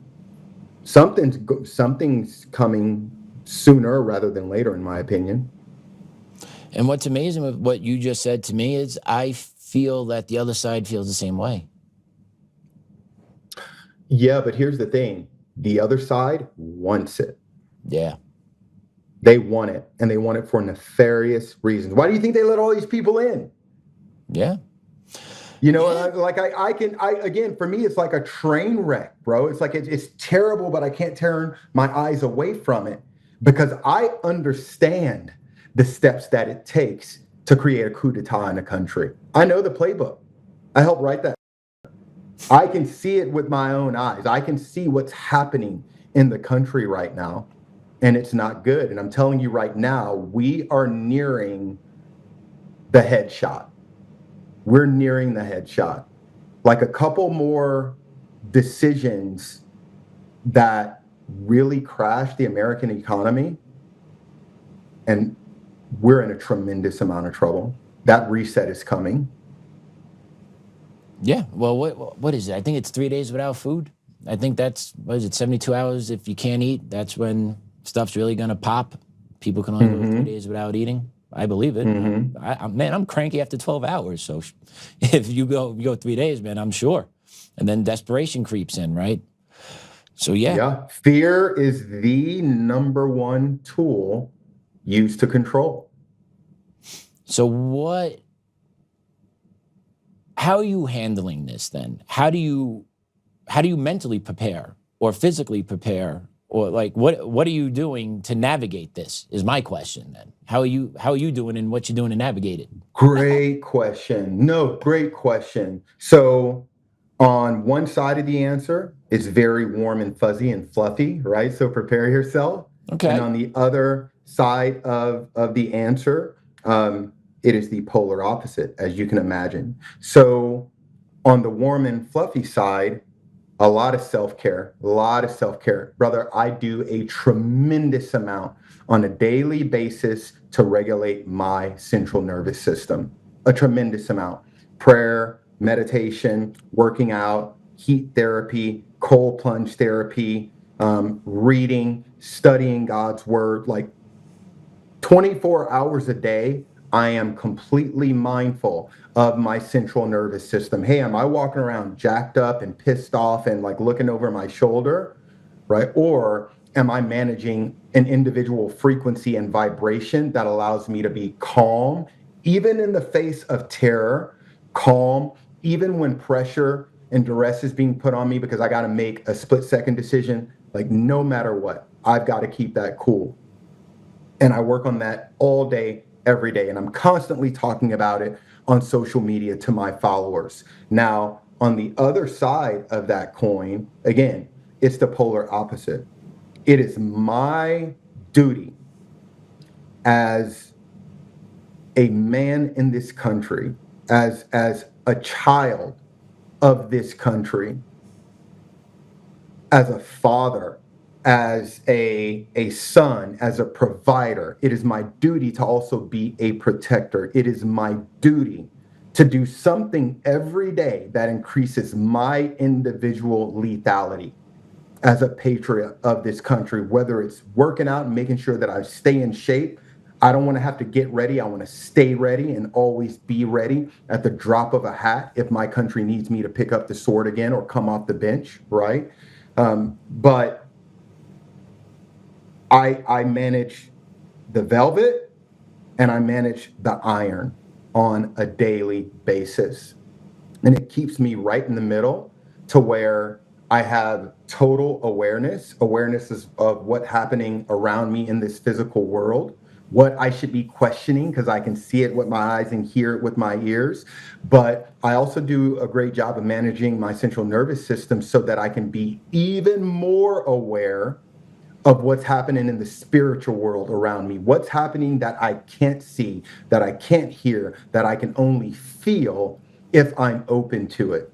Something's coming sooner rather than later, in my opinion. And what's amazing with what you just said to me is I feel that the other side feels the same way. Yeah, but here's the thing. The other side wants it. Yeah. They want it, and they want it for nefarious reasons. Why do you think they let all these people in? Yeah. Again, for me, it's like a train wreck, bro. It's like, it's terrible, but I can't turn my eyes away from it because I understand the steps that it takes to create a coup d'etat in a country. I know the playbook. I helped write that. I can see it with my own eyes. I can see what's happening in the country right now, and it's not good. And I'm telling you right now, we are nearing the headshot. We're nearing the headshot. Like a couple more decisions that really crash the American economy, and we're in a tremendous amount of trouble. That reset is coming. Yeah. Well, what is it? I think it's 3 days without food. I think that's, 72 hours if you can't eat. That's when stuff's really going to pop. People can only go 3 days without eating. I believe it. Man, I'm cranky after 12 hours. So if you go 3 days, man, I'm sure. And then desperation creeps in, right? So yeah. Yeah. Fear is the number one tool used to control. So how are you handling this then? How do you mentally prepare or physically prepare? Or like, what are you doing to navigate this is my question then. How are you doing and what you're doing to navigate it? Great question. No, great question. So on one side of the answer, it's very warm and fuzzy and fluffy, right? So prepare yourself. Okay. And on the other side of the answer, it is the polar opposite, as you can imagine. So on the warm and fluffy side, a lot of self-care. Brother, I do a tremendous amount on a daily basis to regulate my central nervous system. A tremendous amount. Prayer, meditation, working out, heat therapy, cold plunge therapy, reading, studying God's word. Like 24 hours a day, I am completely mindful of my central nervous system. Hey, am I walking around jacked up and pissed off and like looking over my shoulder, right? Or am I managing an individual frequency and vibration that allows me to be calm, even in the face of terror, calm, even when pressure and duress is being put on me because I got to make a split-second decision, like no matter what, I've got to keep that cool. And I work on that all day, every day. And I'm constantly talking about it on social media to my followers. Now, on the other side of that coin, again, it's the polar opposite. It is my duty as a man in this country, as a child of this country, as a father, as a son, as a provider. It is my duty to also be a protector. It is my duty to do something every day that increases my individual lethality as a patriot of this country, whether it's working out and making sure that I stay in shape. I don't want to have to get ready. I want to stay ready and always be ready at the drop of a hat if my country needs me to pick up the sword again or come off the bench, right? But I manage the velvet and I manage the iron on a daily basis. And it keeps me right in the middle to where I have total awareness of what's happening around me in this physical world, what I should be questioning because I can see it with my eyes and hear it with my ears. But I also do a great job of managing my central nervous system so that I can be even more aware of what's happening in the spiritual world around me, what's happening that I can't see, that I can't hear, that I can only feel if I'm open to it.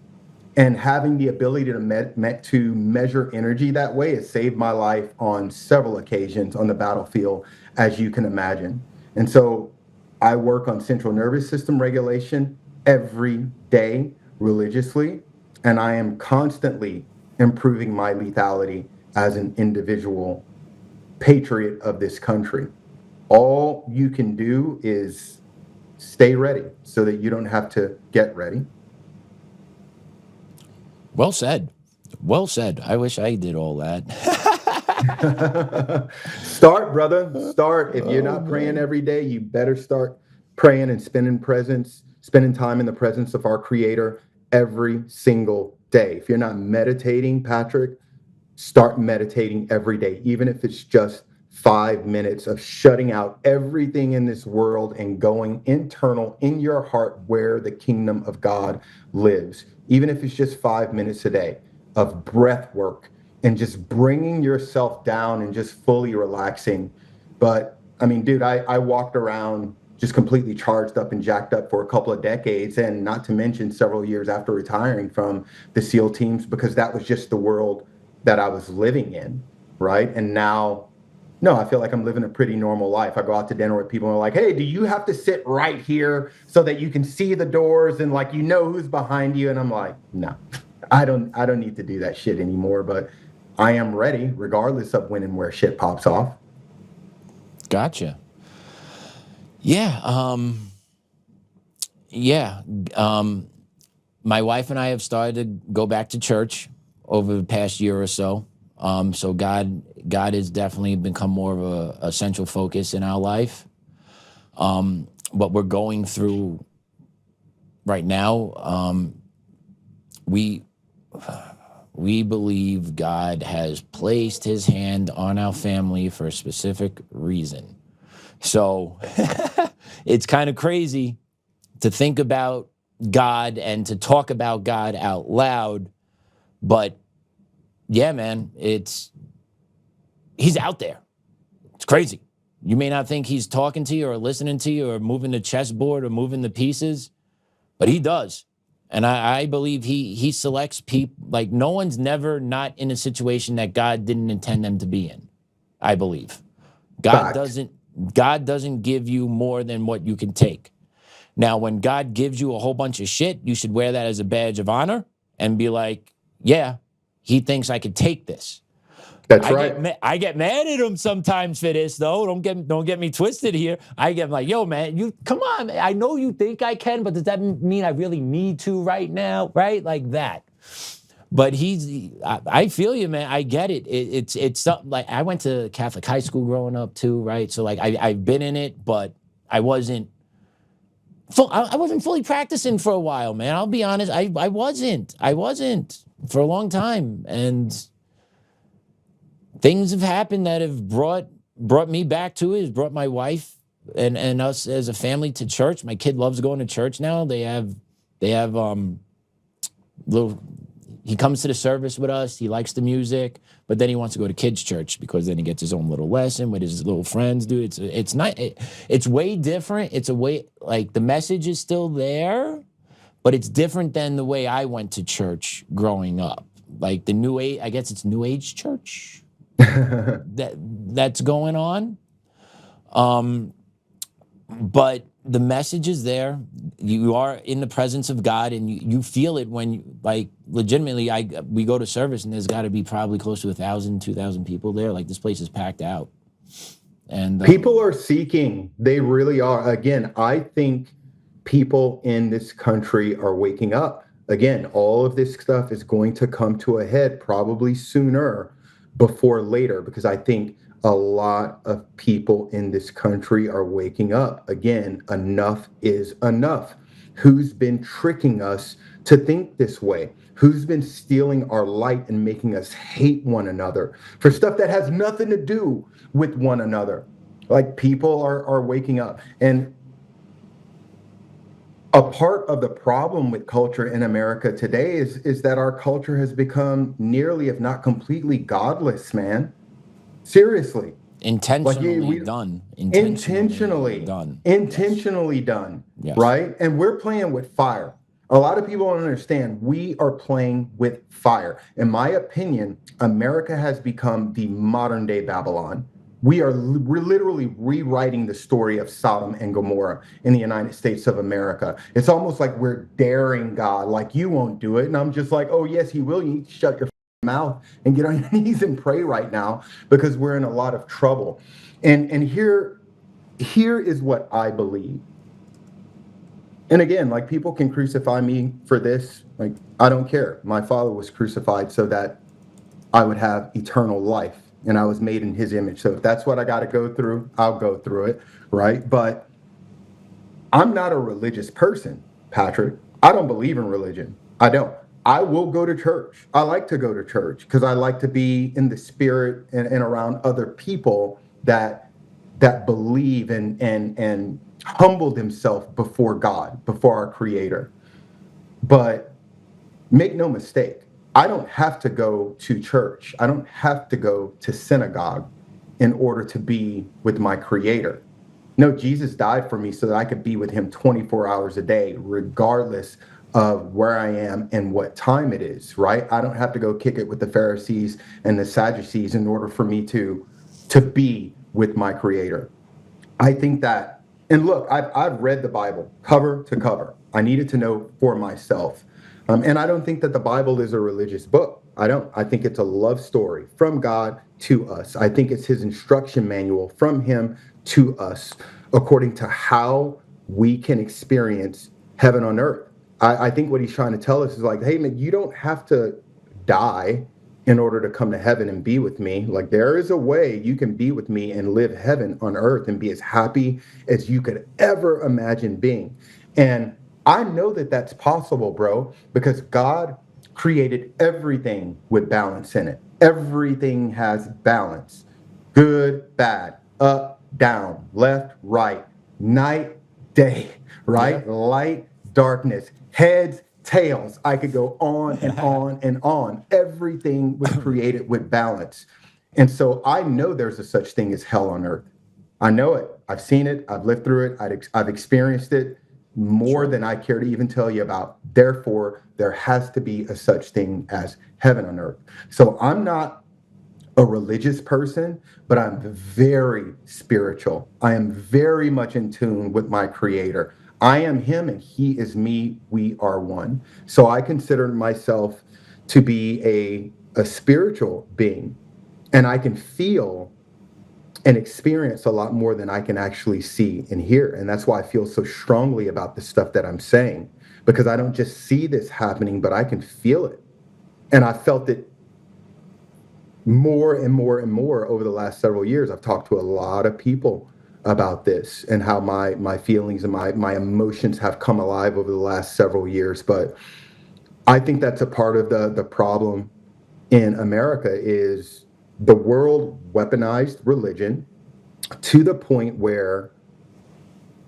And having the ability to measure energy that way has saved my life on several occasions on the battlefield, as you can imagine. And so I work on central nervous system regulation every day religiously, and I am constantly improving my lethality as an individual patriot of this country. All you can do is stay ready so that you don't have to get ready. Well said. Well said. I wish I did all that. Start, brother. Start. If you're not praying every day, you better start praying and spending time in the presence of our Creator every single day. If you're not meditating, Patrick, start meditating every day, even if it's just 5 minutes of shutting out everything in this world and going internal in your heart where the kingdom of God lives. Even if it's just 5 minutes a day of breath work and just bringing yourself down and just fully relaxing. But I mean, dude, I walked around just completely charged up and jacked up for a couple of decades, and not to mention several years after retiring from the SEAL teams, because that was just the world that I was living in, right? And now, no, I feel like I'm living a pretty normal life. I go out to dinner with people and they're like, hey, do you have to sit right here so that you can see the doors and like you know who's behind you? And I'm like, no, I don't need to do that shit anymore, but I am ready regardless of when and where shit pops off. Gotcha. Yeah. My wife and I have started to go back to church over the past year or so. So God has definitely become more of a central focus in our life. What we're going through right now, we believe God has placed his hand on our family for a specific reason. So it's kind of crazy to think about God and to talk about God out loud, but yeah, man, he's out there. It's crazy. You may not think he's talking to you or listening to you or moving the chessboard or moving the pieces, but he does. And I believe he selects people. Like, no one's never not in a situation that God didn't intend them to be in, I believe. God doesn't give you more than what you can take. Now, when God gives you a whole bunch of shit, you should wear that as a badge of honor and be like, yeah, he thinks I could take this. That's right. I get mad at him sometimes for this, though. Don't get me twisted here. I get like, yo, man, you come on. Man. I know you think I can, but does that mean I really need to right now? Right? Like that. But I feel you, man. I get it. It's something like I went to Catholic high school growing up too, right? So like I've been in it, but I wasn't fully practicing for a while, man. I'll be honest. I wasn't for a long time, and things have happened that have brought me back to it. Has brought my wife and us as a family to church. My kid loves going to church now. They have little he comes to the service with us. He likes the music, but then he wants to go to kids' church because then he gets his own little lesson with his little friends. Dude, it's not. It's way different. It's a way, like, the message is still there, but it's different than the way I went to church growing up. Like the new age, I guess it's new age church that's going on. But the message is there. You are in the presence of God, and you feel it when you, like, legitimately, we go to service and there's got to be probably close to 1,000, 2,000 people there. Like, this place is packed out. And people are seeking. They really are. Again, I think people in this country are waking up. Again, all of this stuff is going to come to a head probably sooner before later, because I think a lot of people in this country are waking up. Again, enough is enough. Who's been tricking us to think this way? Who's been stealing our light and making us hate one another for stuff that has nothing to do with one another? Like, people are waking up. And a part of the problem with culture in America today is that our culture has become nearly, if not completely, godless, man. Seriously. Intentionally done. Intentionally done. Yes. Right? And we're playing with fire. A lot of people don't understand. We are playing with fire. In my opinion, America has become the modern day Babylon. We're literally rewriting the story of Sodom and Gomorrah in the United States of America. It's almost like we're daring God, like, you won't do it. And I'm just like, oh, yes, he will. You need to shut your mouth and get on your knees and pray right now, because we're in a lot of trouble. And here is what I believe. And again, like, people can crucify me for this. Like, I don't care. My father was crucified so that I would have eternal life, and I was made in his image. So if that's what I got to go through, I'll go through it, right? But I'm not a religious person, Patrick. I don't believe in religion. I don't. I will go to church. I like to go to church because I like to be in the spirit and around other people that believe and humble themselves before God, before our Creator. But make no mistake, I don't have to go to church. I don't have to go to synagogue in order to be with my Creator. No, Jesus died for me so that I could be with him 24 hours a day, regardless of where I am and what time it is, right? I don't have to go kick it with the Pharisees and the Sadducees in order for me to be with my Creator. I think that, and look, I've read the Bible cover to cover. I needed to know for myself. And I don't think that the Bible is a religious book. I don't. I think it's a love story from God to us. I think it's his instruction manual from him to us, according to how we can experience heaven on earth. I think what he's trying to tell us is like, hey, man, you don't have to die in order to come to heaven and be with me. Like, there is a way you can be with me and live heaven on earth and be as happy as you could ever imagine being. And I know that that's possible, bro, because God created everything with balance in it. Everything has balance. Good, bad, up, down, left, right, night, day, right? Yeah. Light, darkness, heads, tails. I could go on and on and on. Everything was created with balance. And so I know there's a such thing as hell on earth. I know it. I've seen it. I've lived through it. I've experienced it more than I care to even tell you about. Therefore, there has to be a such thing as heaven on earth. So I'm not a religious person, but I'm very spiritual. I am very much in tune with my Creator. I am him and he is me. We are one. So I consider myself to be a spiritual being, and I can feel and experience a lot more than I can actually see and hear. And that's why I feel so strongly about the stuff that I'm saying, because I don't just see this happening, but I can feel it. And I felt it more and more and more over the last several years. I've talked to a lot of people about this and how my feelings and my emotions have come alive over the last several years. But I think that's a part of the problem in America is the world weaponized religion to the point where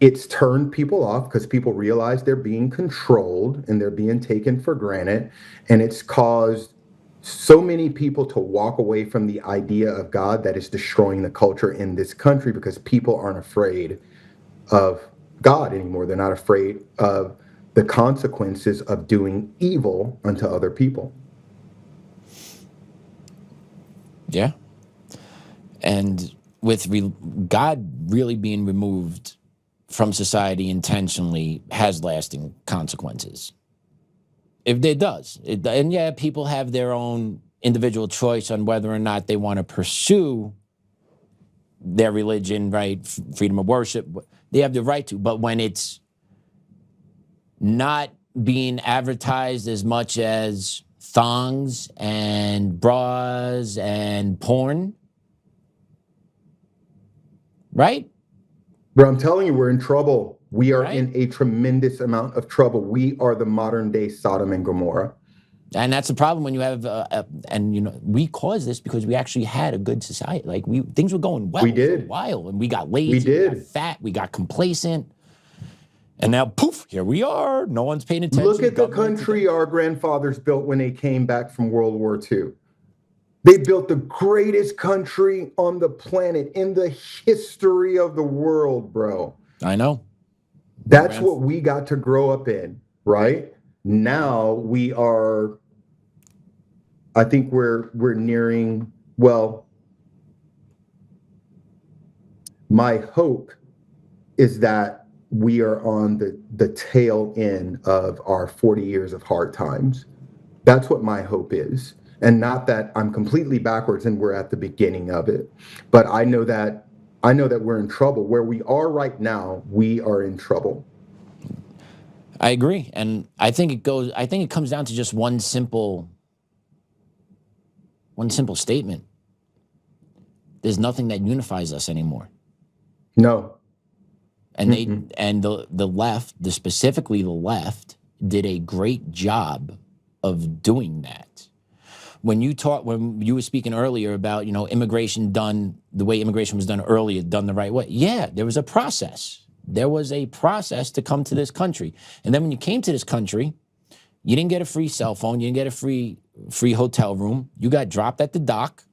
it's turned people off because people realize they're being controlled and they're being taken for granted. And it's caused so many people to walk away from the idea of God that is destroying the culture in this country, because people aren't afraid of God anymore. They're not afraid of the consequences of doing evil unto other people. Yeah. And with God really being removed from society intentionally has lasting consequences. If it does. And yeah, people have their own individual choice on whether or not they want to pursue their religion, right? Freedom of worship. They have the right to. But when it's not being advertised as much as thongs and bras and porn, right? Bro, I'm telling you, we're in trouble. We are Right. in a tremendous amount of trouble. We are the modern day Sodom and Gomorrah. And that's the problem when you have, and you know, we caused this because we actually had a good society. Like things were going well We for did. a while, and we got lazy, We did. got fat, we got complacent, and now poof, here we are. No one's paying attention. Look at the country our grandfathers built when they came back from World War II. They built the greatest country on the planet in the history of the world, bro. I know. That's what we got to grow up in, right? Now we are, I think we're nearing, well, my hope is that we are on the tail end of our 40 years of hard times. That's what my hope is. And not that I'm completely backwards and we're at the beginning of it, but I know that we're in trouble. Where we are right now, we are in trouble. I agree, and I think it comes down to just one simple statement. There's nothing that unifies us anymore. No. And the left, specifically the left, did a great job of doing that. When you were speaking earlier about, you know, immigration done the way immigration was done earlier, done the right way. Yeah, there was a process. There was a process to come to this country. And then when you came to this country, you didn't get a free cell phone. You didn't get a free hotel room. You got dropped at the dock.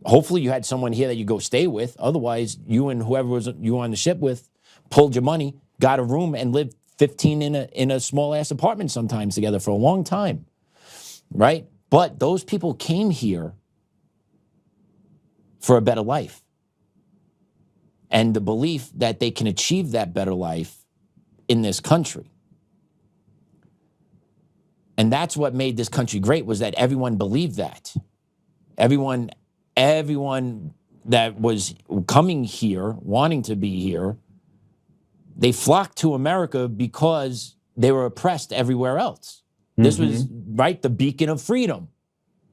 Hopefully you had someone here that you go stay with. Otherwise, you and whoever was you were on the ship with pulled your money, got a room, and lived 15 in a small ass apartment sometimes together for a long time, right? But those people came here for a better life, and the belief that they can achieve that better life in this country. And that's what made this country great, was that everyone believed that. Everyone that was coming here, wanting to be here, they flocked to America because they were oppressed everywhere else. This was, right, the beacon of freedom.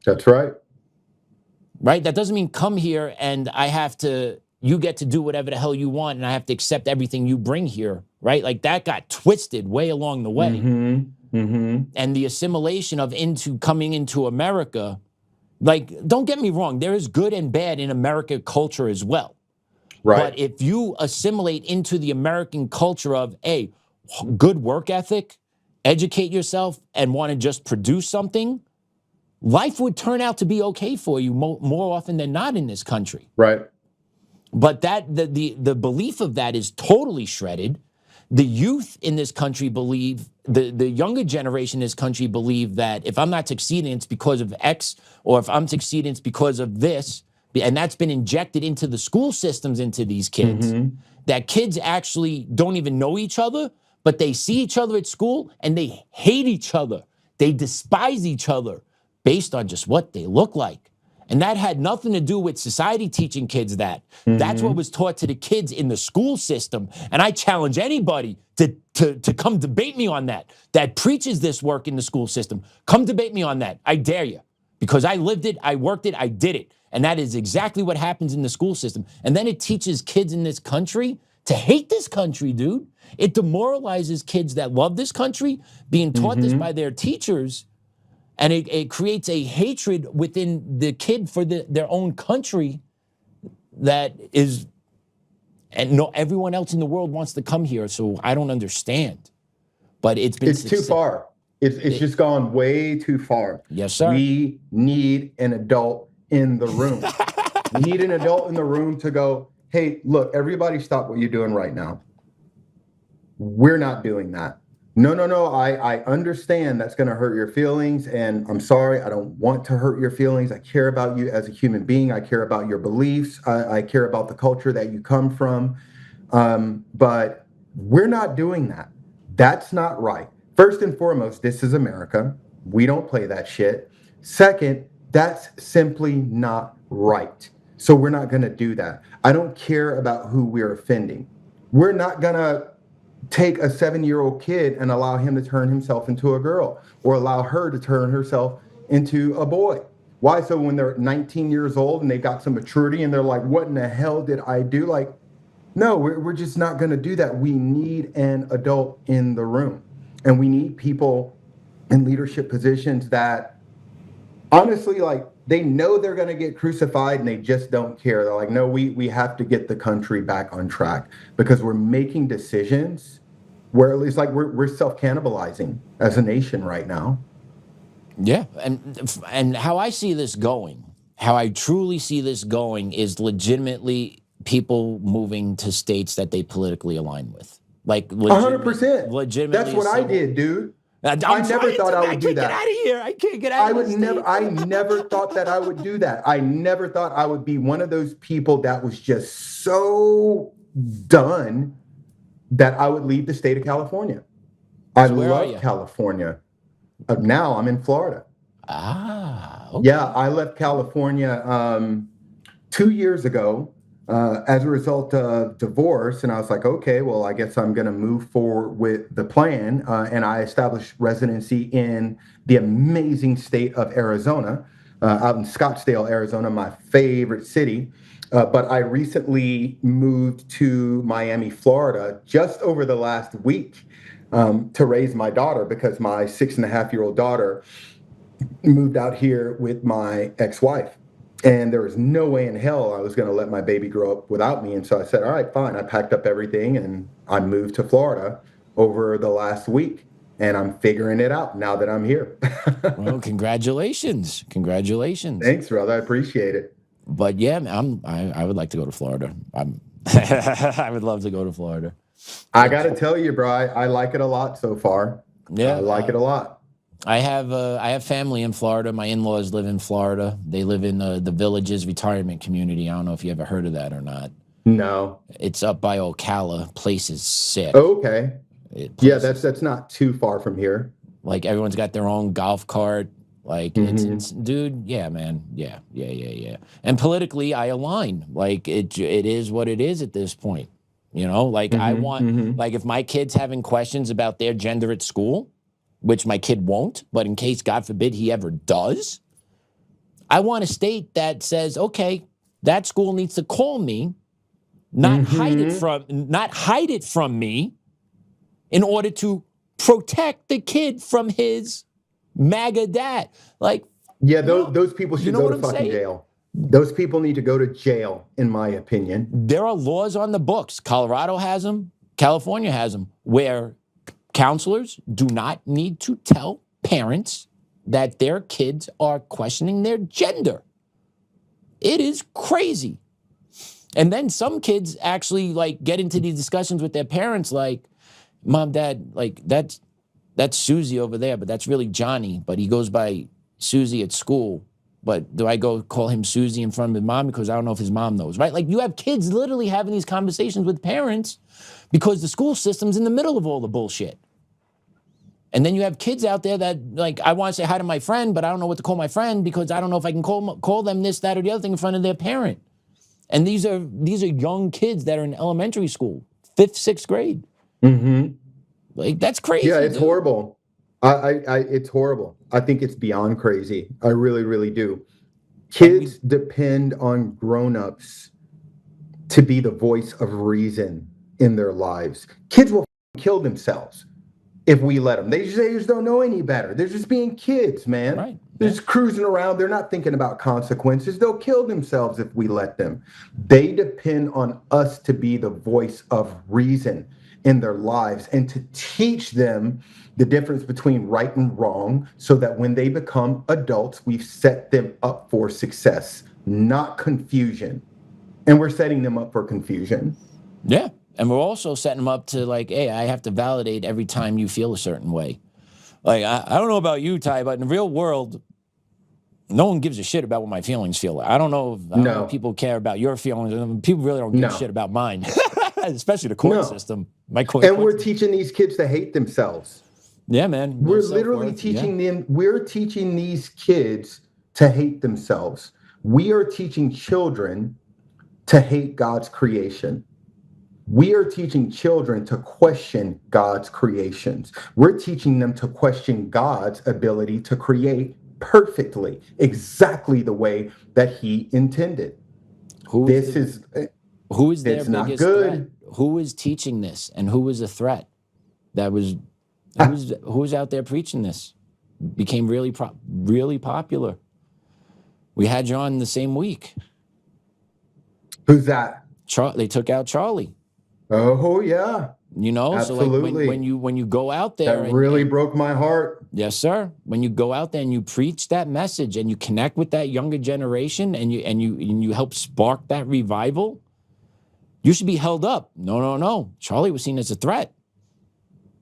That's right. Right? That doesn't mean come here and you get to do whatever the hell you want and I have to accept everything you bring here, right? Like that got twisted way along the way. And the assimilation of coming into America, like, don't get me wrong, there is good and bad in American culture as well. Right. But if you assimilate into the American culture of a good work ethic, educate yourself, and want to just produce something, life would turn out to be okay for you more often than not in this country. Right. But the belief of that is totally shredded. The youth in this country believe, the younger generation in this country believe that if I'm not succeeding, it's because of X, or if I'm succeeding, it's because of this. And that's been injected into the school systems into these kids, that kids actually don't even know each other, but they see each other at school and they hate each other. They despise each other based on just what they look like. And that had nothing to do with society teaching kids that. That's what was taught to the kids in the school system. And I challenge anybody to come debate me on that preaches this work in the school system. Come debate me on that. I dare you. Because I lived it, I worked it, I did it. And that is exactly what happens in the school system. And then it teaches kids in this country to hate this country, dude. It demoralizes kids that love this country, being taught this by their teachers. And it creates a hatred within the kid for their own country that is And no, everyone else in the world wants to come here, so I don't understand. But it's been Too far. It's just gone way too far. Yes, sir. We need an adult in the room. We need an adult in the room to go, hey, look, everybody stop what you're doing right now. We're not doing that. No. I understand that's going to hurt your feelings, and I'm sorry. I don't want to hurt your feelings. I care about you as a human being. I care about your beliefs. I care about the culture that you come from. But we're not doing that. That's not right. First and foremost, this is America. We don't play that shit. Second, that's simply not right. So we're not going to do that. I don't care about who we're offending. We're not going to take a 7-year-old kid and allow him to turn himself into a girl, or allow her to turn herself into a boy. Why? So when they're 19 years old and they've got some maturity and they're like, what in the hell did I do? Like, no, we're just not going to do that. We need an adult in the room, and we need people in leadership positions that honestly, like, they know they're going to get crucified and they just don't care. They're like, no, we have to get the country back on track, because we're making decisions where it's like we're self-cannibalizing as a nation right now. Yeah, and how I see this going, how I truly see this going, is legitimately people moving to states that they politically align with. Like 100%. Legitimately. That's what I did, dude. I never thought I would do that. I can't get out of here. I can't get out of here. I never thought that I would do that. I never thought I would be one of those people that was just so done that I would leave the state of California. I love California. Now I'm in Florida. Okay. Yeah, I left California 2 years ago as a result of divorce. And I was like, okay, well, I guess I'm going to move forward with the plan. And I established residency in the amazing state of Arizona, out in Scottsdale, Arizona, my favorite city. But I recently moved to Miami, Florida, just over the last week to raise my daughter, because my 6.5-year-old daughter moved out here with my ex-wife. And there was no way in hell I was going to let my baby grow up without me. And so I said, all right, fine. I packed up everything and I moved to Florida over the last week. And I'm figuring it out now that I'm here. Well, congratulations. Congratulations. Thanks, brother. I appreciate it. But yeah, I would like to go to Florida. I would love to go to Florida. I got to tell you, bro, I like it a lot so far. Yeah, I like it a lot. I have family in Florida. My in-laws live in Florida. They live in the Villages retirement community. I don't know if you ever heard of that or not. No. It's up by Ocala. Place is sick. Oh, okay. Yeah, that's not too far from here. Like, everyone's got their own golf cart. Like, it's dude, yeah, man. Yeah. And politically, I align. Like, it is what it is at this point. You know, like, I want, like, if my kid's having questions about their gender at school, which my kid won't, but in case, God forbid, he ever does, I want a state that says, okay, that school needs to call me, not hide it from me, in order to protect the kid from his MAGA dad. Like, yeah, those people should go to fucking jail. Those people need to go to jail, in my opinion. There are laws on the books. Colorado has them. California has them, where counselors do not need to tell parents that their kids are questioning their gender. It is crazy. And then some kids actually, like, get into these discussions with their parents, like, Mom, Dad, like, that's Susie over there, but that's really Johnny, but he goes by Susie at school. But do I go call him Susie in front of his mom, because I don't know if his mom knows, right? Like, you have kids literally having these conversations with parents because the school system's in the middle of all the bullshit. And then you have kids out there that, like, I want to say hi to my friend, but I don't know what to call my friend, because I don't know if I can call them this, that, or the other thing in front of their parent. And these are young kids that are in elementary school, 5th, 6th grade. Like, that's crazy. Yeah, it's horrible. It's horrible. I think it's beyond crazy. I really, really do. Kids depend on grown-ups to be the voice of reason in their lives. Kids will kill themselves if we let them. They just don't know any better. They're just being kids, man. Right. They're just cruising around. They're not thinking about consequences. They'll kill themselves if we let them. They depend on us to be the voice of reason in their lives and to teach them the difference between right and wrong so that when they become adults, we've set them up for success, not confusion. And we're setting them up for confusion. Yeah. And we're also setting them up to like, hey, I have to validate every time you feel a certain way. Like, I don't know about you, Ty, but in the real world, no one gives a shit about what my feelings feel. I don't know if people care about your feelings. People really don't give a shit about mine, especially the court system. My court. And we're teaching these kids to hate themselves. Yeah, man. We're literally teaching them. We're teaching these kids to hate themselves. We are teaching children to hate God's creation. We are teaching children to question God's creations. We're teaching them to question God's ability to create perfectly, exactly the way that he intended. Who is their biggest not good. threat? Who is teaching this, and who was a threat? Who was out there preaching this? Became really popular. We had you on the same week. Who's that? They took out Charlie. Oh yeah. You know, absolutely. So like when you go out there, that really broke my heart. Yes, sir. When you go out there and you preach that message and you connect with that younger generation and you help spark that revival, you should be held up. No. Charlie was seen as a threat.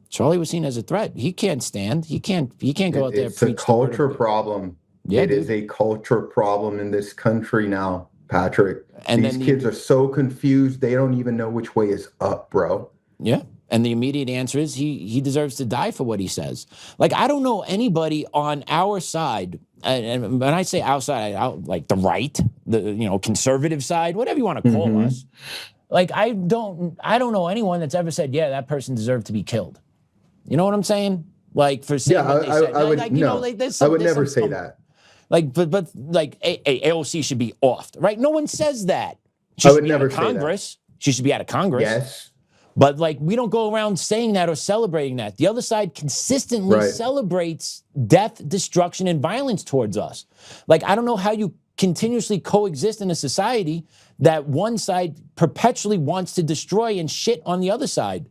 He can't stand. He can't go out there. It's a culture problem. Yeah, it is a culture problem in this country now, Patrick. And these kids are so confused; they don't even know which way is up, bro. Yeah. And the immediate answer is he deserves to die for what he says. Like, I don't know anybody on our side, and when I say our side, like the right, the conservative side, whatever you want to call us. Like, I don't know anyone that's ever said, yeah, that person deserved to be killed. You know what I'm saying? Like, for saying what they said. I would never say that. Like, but like AOC should be offed, right? No one says that. I would never say Congress. She should be out of Congress. Yes. But like, we don't go around saying that or celebrating that. The other side consistently celebrates death, destruction, and violence towards us. Like, I don't know how you continuously coexist in a society that one side perpetually wants to destroy and shit on the other side.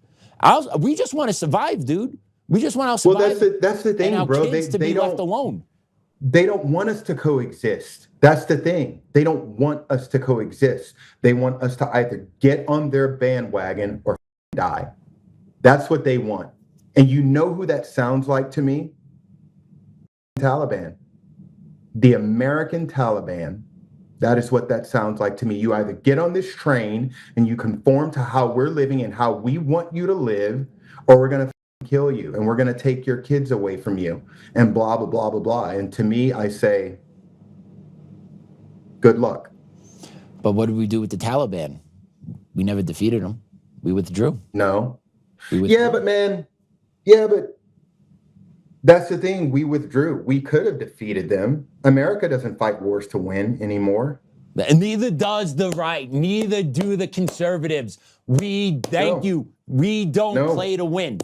We just want to survive, dude. We just want to survive. Well, that's the thing, and our bro. Kids to be left alone. They don't want us to coexist. That's the thing. They don't want us to coexist. They want us to either get on their bandwagon or die. That's what they want. And you know who that sounds like to me? Taliban. The American Taliban. That is what that sounds like to me. You either get on this train and you conform to how we're living and how we want you to live, or we're going to kill you and we're going to take your kids away from you and blah, blah, blah, blah, blah. And to me, I say, good luck. But what did we do with the Taliban? We never defeated them. We withdrew. No. Yeah, but that's the thing. We withdrew. We could have defeated them. America doesn't fight wars to win anymore. And neither does the right. Neither do the conservatives. We don't play to win.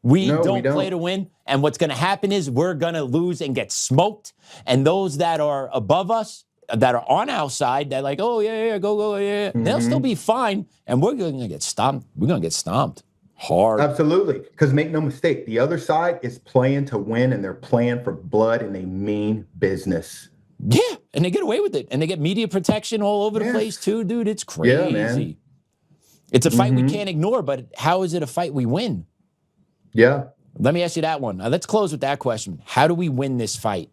We don't play to win. And what's going to happen is we're going to lose and get smoked. And those that are above us, that are on our side, they're like, oh, yeah, go, yeah. They'll still be fine. And we're going to get stomped. We're going to get stomped hard. Absolutely. Because make no mistake, the other side is playing to win, and they're playing for blood, and they mean business. Yeah. And they get away with it. And they get media protection all over the place, too, dude. It's crazy. Yeah, man. It's a fight we can't ignore, but how is it a fight we win? Yeah. Let me ask you that one. Now, let's close with that question. How do we win this fight?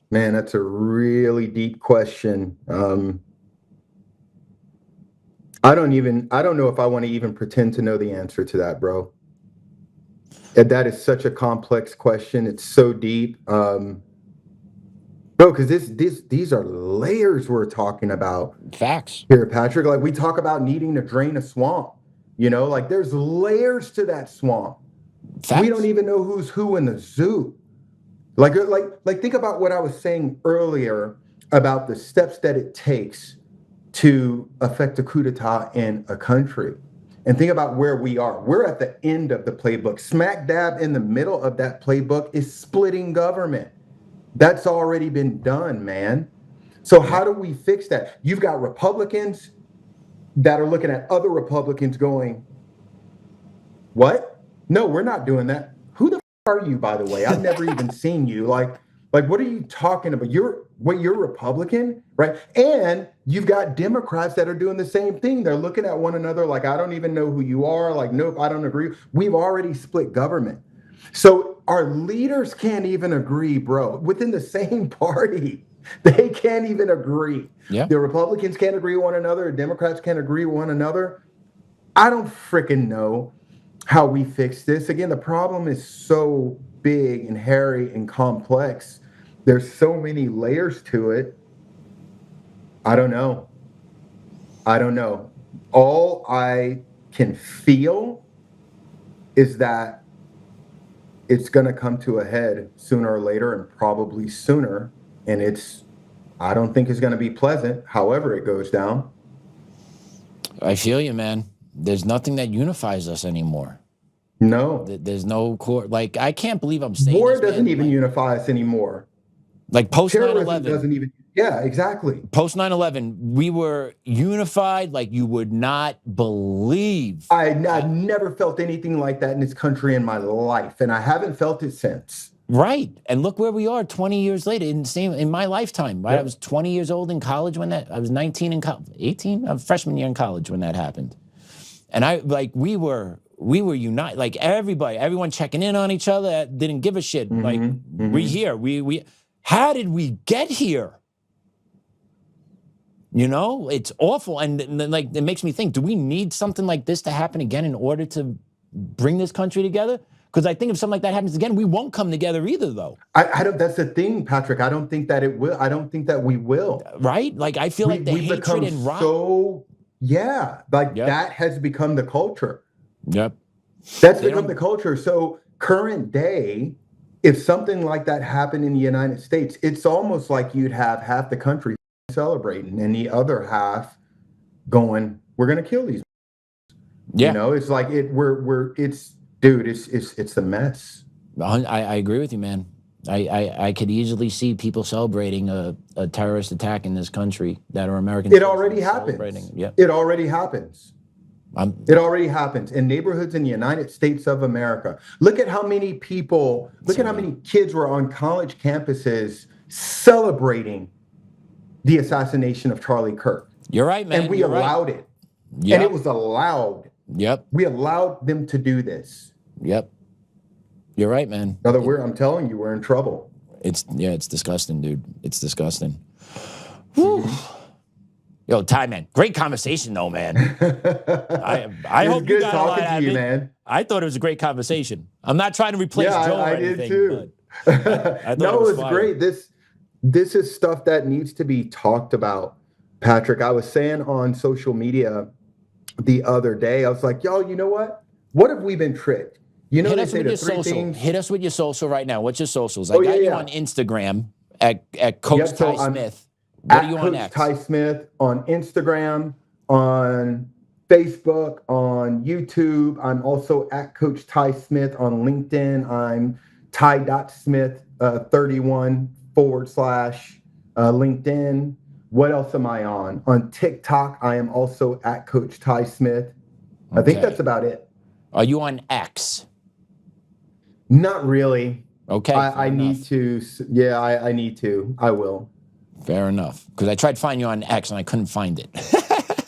Man, that's a really deep question. I don't know if I want to even pretend to know the answer to that, bro. That is such a complex question. It's so deep. Bro, because these are layers we're talking about. Facts. Here, Patrick. Like, we talk about needing to drain a swamp. You know, like, there's layers to that swamp. Facts. We don't even know who's who in the zoo. Like think about what I was saying earlier about the steps that it takes to affect a coup d'etat in a country. and think about where we are. We're at the end of the playbook. Smack dab in the middle of that playbook is splitting government. That's already been done, man. So how do we fix that? You've got Republicans that are looking at other Republicans going, what? No, we're not doing that. Who the f are you, by the way? I've never even seen you. Like, what are you talking about? You're Republican, right? And you've got Democrats that are doing the same thing. They're looking at one another like, I don't even know who you are. Like, nope, I don't agree. We've already split government. So our leaders can't even agree, bro, within the same party. They can't even agree. Yeah. The Republicans can't agree with one another. Democrats can't agree with one another. I don't freaking know how we fix this. Again, the problem is so big and hairy and complex. There's so many layers to it. I don't know. All I can feel is that it's going to come to a head sooner or later, and probably sooner. And I don't think it's going to be pleasant, however it goes down. I feel you, man. There's nothing that unifies us anymore. No. There's no core. Like, I can't believe I'm saying War this, doesn't man. even unify us anymore. Like post Terrorism 9/11. doesn't even. Yeah, exactly. Post 9/11, we were unified like you would not believe. I've never felt anything like that in this country in my life, and I haven't felt it since. Right. And look where we are 20 years later in my lifetime. Right? Yep. I was 20 years old in college when I was 19 in 18, freshman year in college when that happened. And we were united, like everyone checking in on each other, didn't give a shit. Like we here, we how did we get here? You know, it's awful. And like, it makes me think, do we need something like this to happen again in order to bring this country together? Because I think if something like that happens again, we won't come together either, though. I don't. That's the thing, Patrick. I don't think that it will. I don't think that we will. Right? Like, I feel like the hatred and rot. That has become the culture. Yep. That's become the culture. So current day, if something like that happened in the United States, it's almost like you'd have half the country celebrating and the other half going, "We're gonna kill these." Yeah. You know, it's like it's a mess. I agree with you, man. I could easily see people celebrating a terrorist attack in this country that are American. It already happens. Yeah. It already happens. It already happens in neighborhoods in the United States of America. Look at how many people, look at how many kids were on college campuses celebrating the assassination of Charlie Kirk. You're right, man. And we allowed it. Yep. And it was allowed. Yep. We allowed them to do this. Yep. You're right, man. In other words, I'm telling you, we're in trouble. It's disgusting, dude. It's disgusting. Whew. Yo, Ty, man, great conversation though, man. I hope you got a lot out of it, man. I thought it was a great conversation. I'm not trying to replace Joe or anything. Did too. No, it was great. This is stuff that needs to be talked about, Patrick. I was saying on social media the other day, I was like, yo, you know what? What have we been tricked? You know, Hit they us say with the your three social. things. Hit us with your social right now. What's your socials? I got you on Instagram at Coach Ty Smith. What are you on X? Ty Smith on Instagram, on Facebook, on YouTube. I'm also at Coach Ty Smith on LinkedIn. I'm Ty.Smith 31 / LinkedIn. What else am I on? On TikTok, I am also at Coach Ty Smith. I think that's about it. Are you on X? Not really. Okay. I need to. Yeah, I need to. I will. Fair enough. Because I tried to find you on X and I couldn't find it.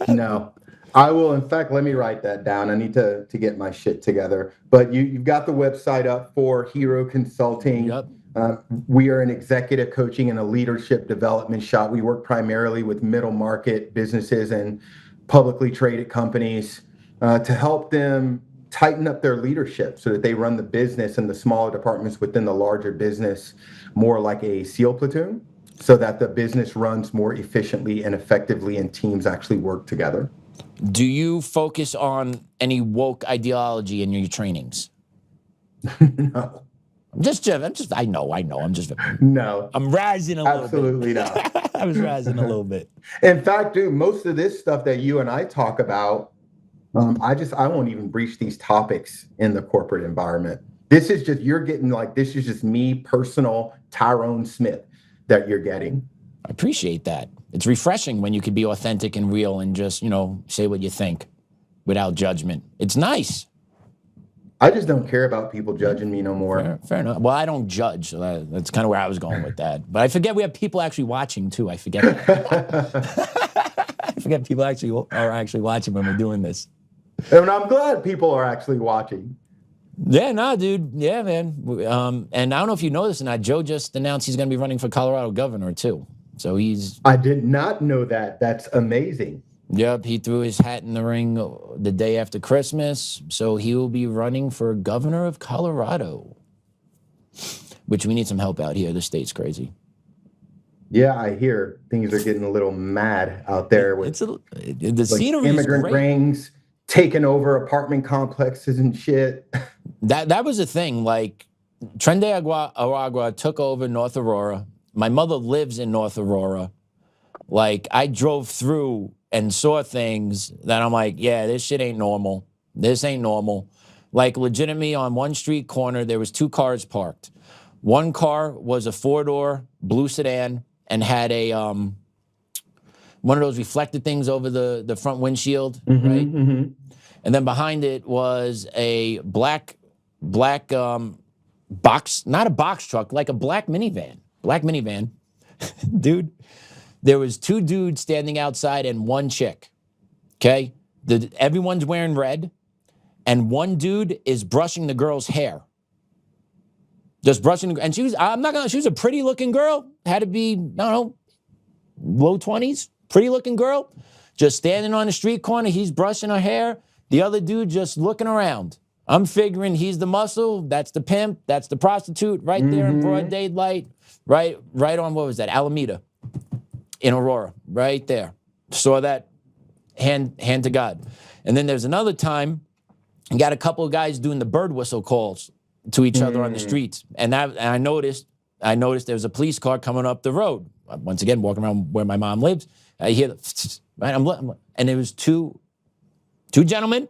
No, I will. In fact, let me write that down. I need to get my shit together. But you've got the website up for Hero Consulting. Yep. We are an executive coaching and a leadership development shop. We work primarily with middle market businesses and publicly traded companies to help them tighten up their leadership so that they run the business and the smaller departments within the larger business more like a SEAL platoon, so that the business runs more efficiently and effectively and teams actually work together. Do you focus on any woke ideology in your trainings? No. I know. No. I'm rising a little bit. Absolutely not. I was rising a little bit. In fact, dude, most of this stuff that you and I talk about I won't even breach these topics in the corporate environment. This is just, you're getting like, this is just me, personal Tyrone Smith that you're getting. I appreciate that. It's refreshing when you can be authentic and real and just, say what you think without judgment. It's nice. I just don't care about people judging me no more. Fair enough. Well, I don't judge. So that's kind of where I was going with that. But I forget we have people actually watching too. I forget. I forget people are actually watching when we're doing this. And I'm glad people are actually watching. Yeah, nah, dude. Yeah, man. And I don't know if you know this or not. Joe just announced he's going to be running for Colorado governor too. So I did not know that. That's amazing. Yep, he threw his hat in the ring the day after Christmas. So he will be running for governor of Colorado, which we need some help out here. The state's crazy. Yeah, I hear things are getting a little mad out there with the scenery, immigrant rings taking over apartment complexes and shit. That was a thing. Like Tren de Aragua took over North Aurora. My mother lives in North Aurora. Like I drove through and saw things that I'm like, yeah, this shit ain't normal. This ain't normal. Like legitimately on one street corner, there was 2 cars parked. One car was a 4-door blue sedan and had a one of those reflected things over the front windshield, right? Mm-hmm. And then behind it was a black box, not a box truck, like a black minivan. Dude, there was 2 dudes standing outside and 1 chick, okay? Everyone's wearing red, and 1 dude is brushing the girl's hair. Just brushing, and she was a pretty looking girl, had to be, I don't know, low 20s, pretty looking girl, just standing on the street corner, he's brushing her hair, the other dude just looking around. I'm figuring he's the muscle, that's the pimp, that's the prostitute, right there in broad daylight, right on, what was that, Alameda in Aurora, right there. Saw that, hand to God. And then there's another time, you got a couple of guys doing the bird whistle calls to each other on the streets. And I noticed there was a police car coming up the road. Once again, walking around where my mom lives, I hear right, and there was two gentlemen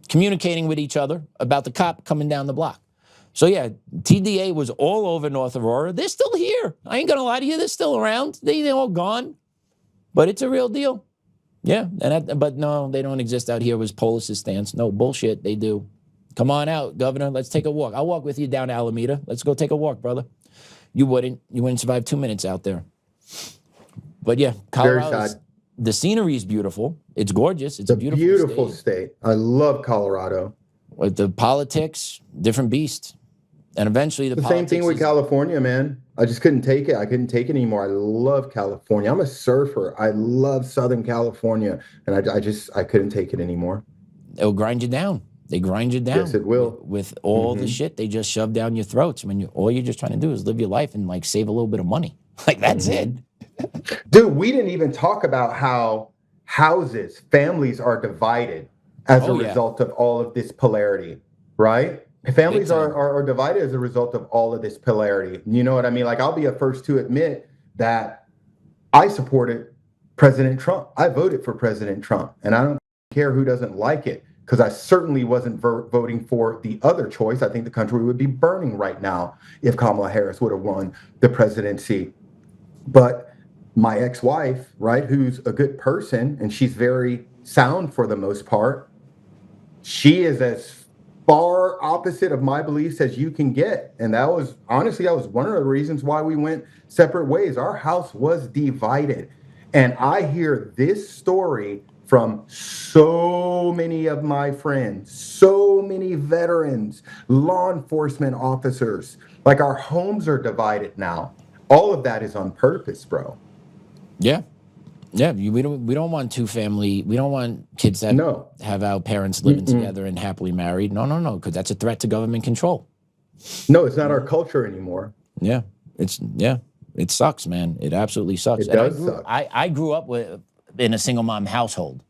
communicating with each other about the cop coming down the block. So yeah, TDA was all over North Aurora. They're still here. I ain't gonna lie to you, they're still around. They're all gone, but it's a real deal. Yeah, but no, they don't exist out here was Polis's stance. No, bullshit, they do. Come on out, Governor, let's take a walk. I'll walk with you down to Alameda. Let's go take a walk, brother. You wouldn't survive 2 minutes out there. But yeah, Colorado, the scenery is beautiful. It's gorgeous. It's a beautiful state. I love Colorado. With the politics, different beast. And eventually the same thing with California, man. I just couldn't take it. I couldn't take it anymore. I love California. I'm a surfer. I love Southern California. And I couldn't take it anymore. It'll grind you down. They grind you down. Yes, it will. With all the shit they just shove down your throats. When all you're just trying to do is live your life and like save a little bit of money. Like that's it. Dude, we didn't even talk about how families are divided as a result of all of this polarity, right? Families are divided as a result of all of this polarity. You know what I mean? Like I'll be the first to admit that I supported President Trump. I voted for President Trump, and I don't care who doesn't like it, because I certainly wasn't voting for the other choice. I think the country would be burning right now if Kamala Harris would have won the presidency. But my ex-wife, right, who's a good person, and she's very sound for the most part, she is as far opposite of my beliefs as you can get. And that was one of the reasons why we went separate ways. Our house was divided. And I hear this story from so many of my friends, so many veterans, law enforcement officers. Like our homes are divided now. All of that is on purpose, bro. Yeah. Yeah, we don't want we don't want kids that have our parents living together and happily married. No, because that's a threat to government control. No, it's not our culture anymore. Yeah, it sucks, man. It absolutely sucks. It does suck. I grew up in a single mom household.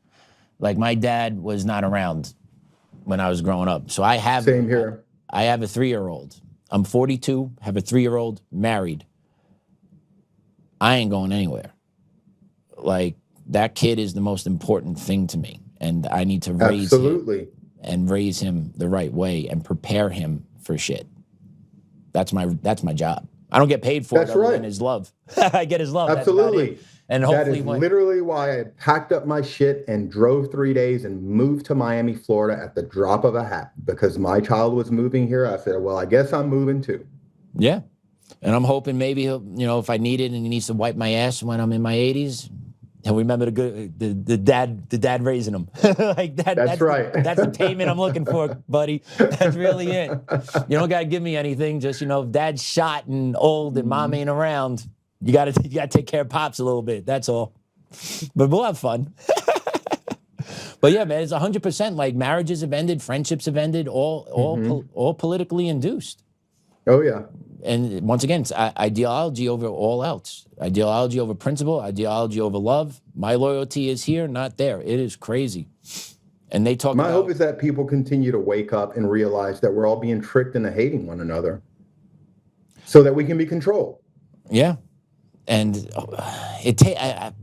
Like my dad was not around when I was growing up. So I have Same here. I have a 3-year-old. I'm 42, have a 3-year-old, married. I ain't going anywhere. Like that kid is the most important thing to me. and I need to raise him the right way and prepare him for shit. That's my job. I don't get paid for it other than his love. I get his love. Absolutely. And hopefully that is literally why I packed up my shit and drove 3 days and moved to Miami, Florida at the drop of a hat, because my child was moving here. I said, well, I guess I'm moving too. Yeah. And I'm hoping maybe he'll, if I need it and he needs to wipe my ass when I'm in my 80s, he'll remember the dad raising him. Like that. That's right. That's the payment I'm looking for, buddy. That's really it. You don't got to give me anything. Just, if dad's shot and old and mom ain't around, you got to take care of pops a little bit. That's all. But we'll have fun. But yeah, man, it's 100%. Like marriages have ended, friendships have ended, all politically induced. Oh yeah. And once again, it's ideology over all else. Ideology over principle, ideology over love. My loyalty is here, not there. It is crazy. And they talk My hope is that people continue to wake up and realize that we're all being tricked into hating one another so that we can be controlled. Yeah. And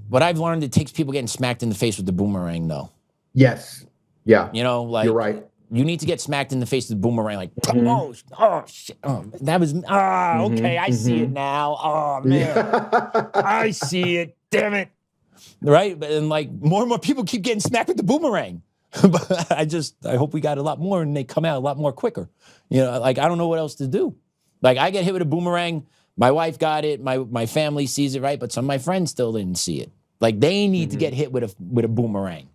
what I've learned, it takes people getting smacked in the face with the boomerang, though. Yes. Yeah. Like you're right. You need to get smacked in the face with the boomerang, like, oh shit, that was, okay, I see it now. Oh man, I see it. Damn it, right? And like more and more people keep getting smacked with the boomerang. But I hope we got a lot more, and they come out a lot more quicker. Like I don't know what else to do. Like I get hit with a boomerang. My wife got it. My family sees it, right? But some of my friends still didn't see it. Like they need to get hit with a boomerang.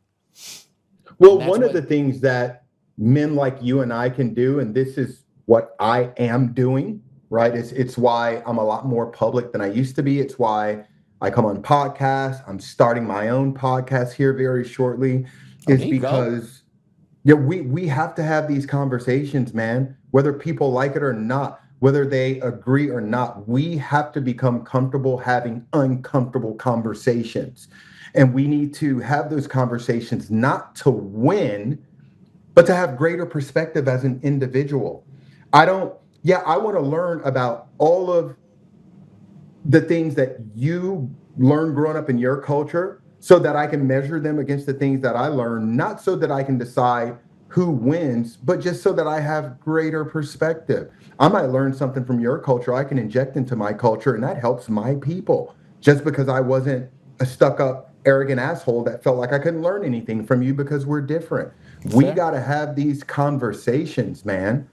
Well, one of the things that men like you and I can do, and this is what I am doing, right? It's why I'm a lot more public than I used to be. It's why I come on podcasts. I'm starting my own podcast here very shortly. Is because we have to have these conversations, man, whether people like it or not, whether they agree or not. We have to become comfortable having uncomfortable conversations. And we need to have those conversations not to win, but to have greater perspective as an individual. I want to learn about all of the things that you learned growing up in your culture so that I can measure them against the things that I learned, not so that I can decide who wins, but just so that I have greater perspective. I might learn something from your culture I can inject into my culture, and that helps my people. Just because I wasn't a stuck-up, arrogant asshole that felt like I couldn't learn anything from you because we're different. We got to have these conversations, man.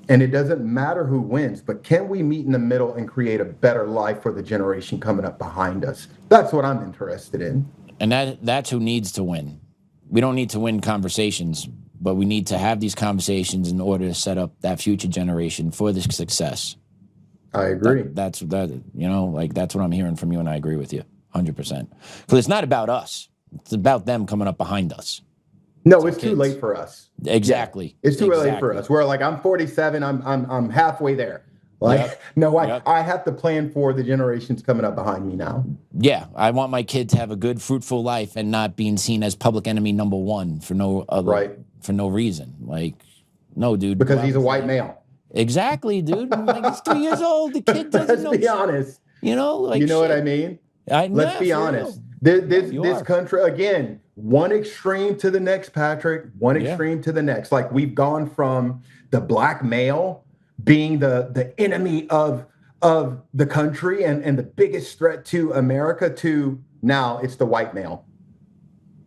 And it doesn't matter who wins, but can we meet in the middle and create a better life for the generation coming up behind us? That's what I'm interested in. And that's who needs to win. We don't need to win conversations, but we need to have these conversations in order to set up that future generation for this success. I agree. That's what I'm hearing from you, and I agree with you 100%. Because it's not about us. It's about them coming up behind us. No, it's too late for us. Exactly. Yeah, it's too late for us. We're like, I'm 47. I'm halfway there. Like, I have to plan for the generations coming up behind me now. Yeah, I want my kid to have a good, fruitful life and not being seen as public enemy number one for no reason. Like, no, dude. Because he's a white male. Exactly, dude. Like, he's 3 years old. The kid doesn't know. Let's be honest. Like, you know what I mean? Let's be honest. This country, again, one extreme to the next, Patrick, one extreme to the next. Like, we've gone from the black male being the enemy of the country and the biggest threat to America to now it's the white male.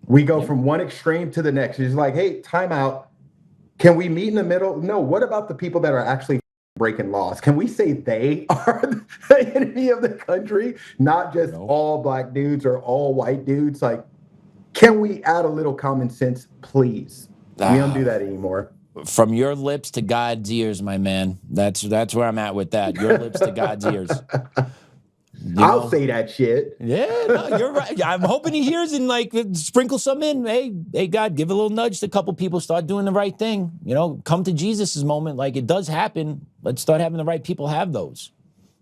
We go from one extreme to the next. It's like, hey, time out. Can we meet in the middle? No. What about the people that are actually breaking laws? Can we say they are the enemy of the country, not just all black dudes or all white dudes? Like, can we add a little common sense, please? We don't do that anymore. From your lips to God's ears, my man. That's where I'm at with that. Your lips to God's ears. I'll say that shit. Yeah, no, you're right. I'm hoping he hears and like sprinkle some in. Hey, God, give a little nudge to a couple people. Start doing the right thing. Come to Jesus's moment. Like, it does happen. Let's start having the right people have those.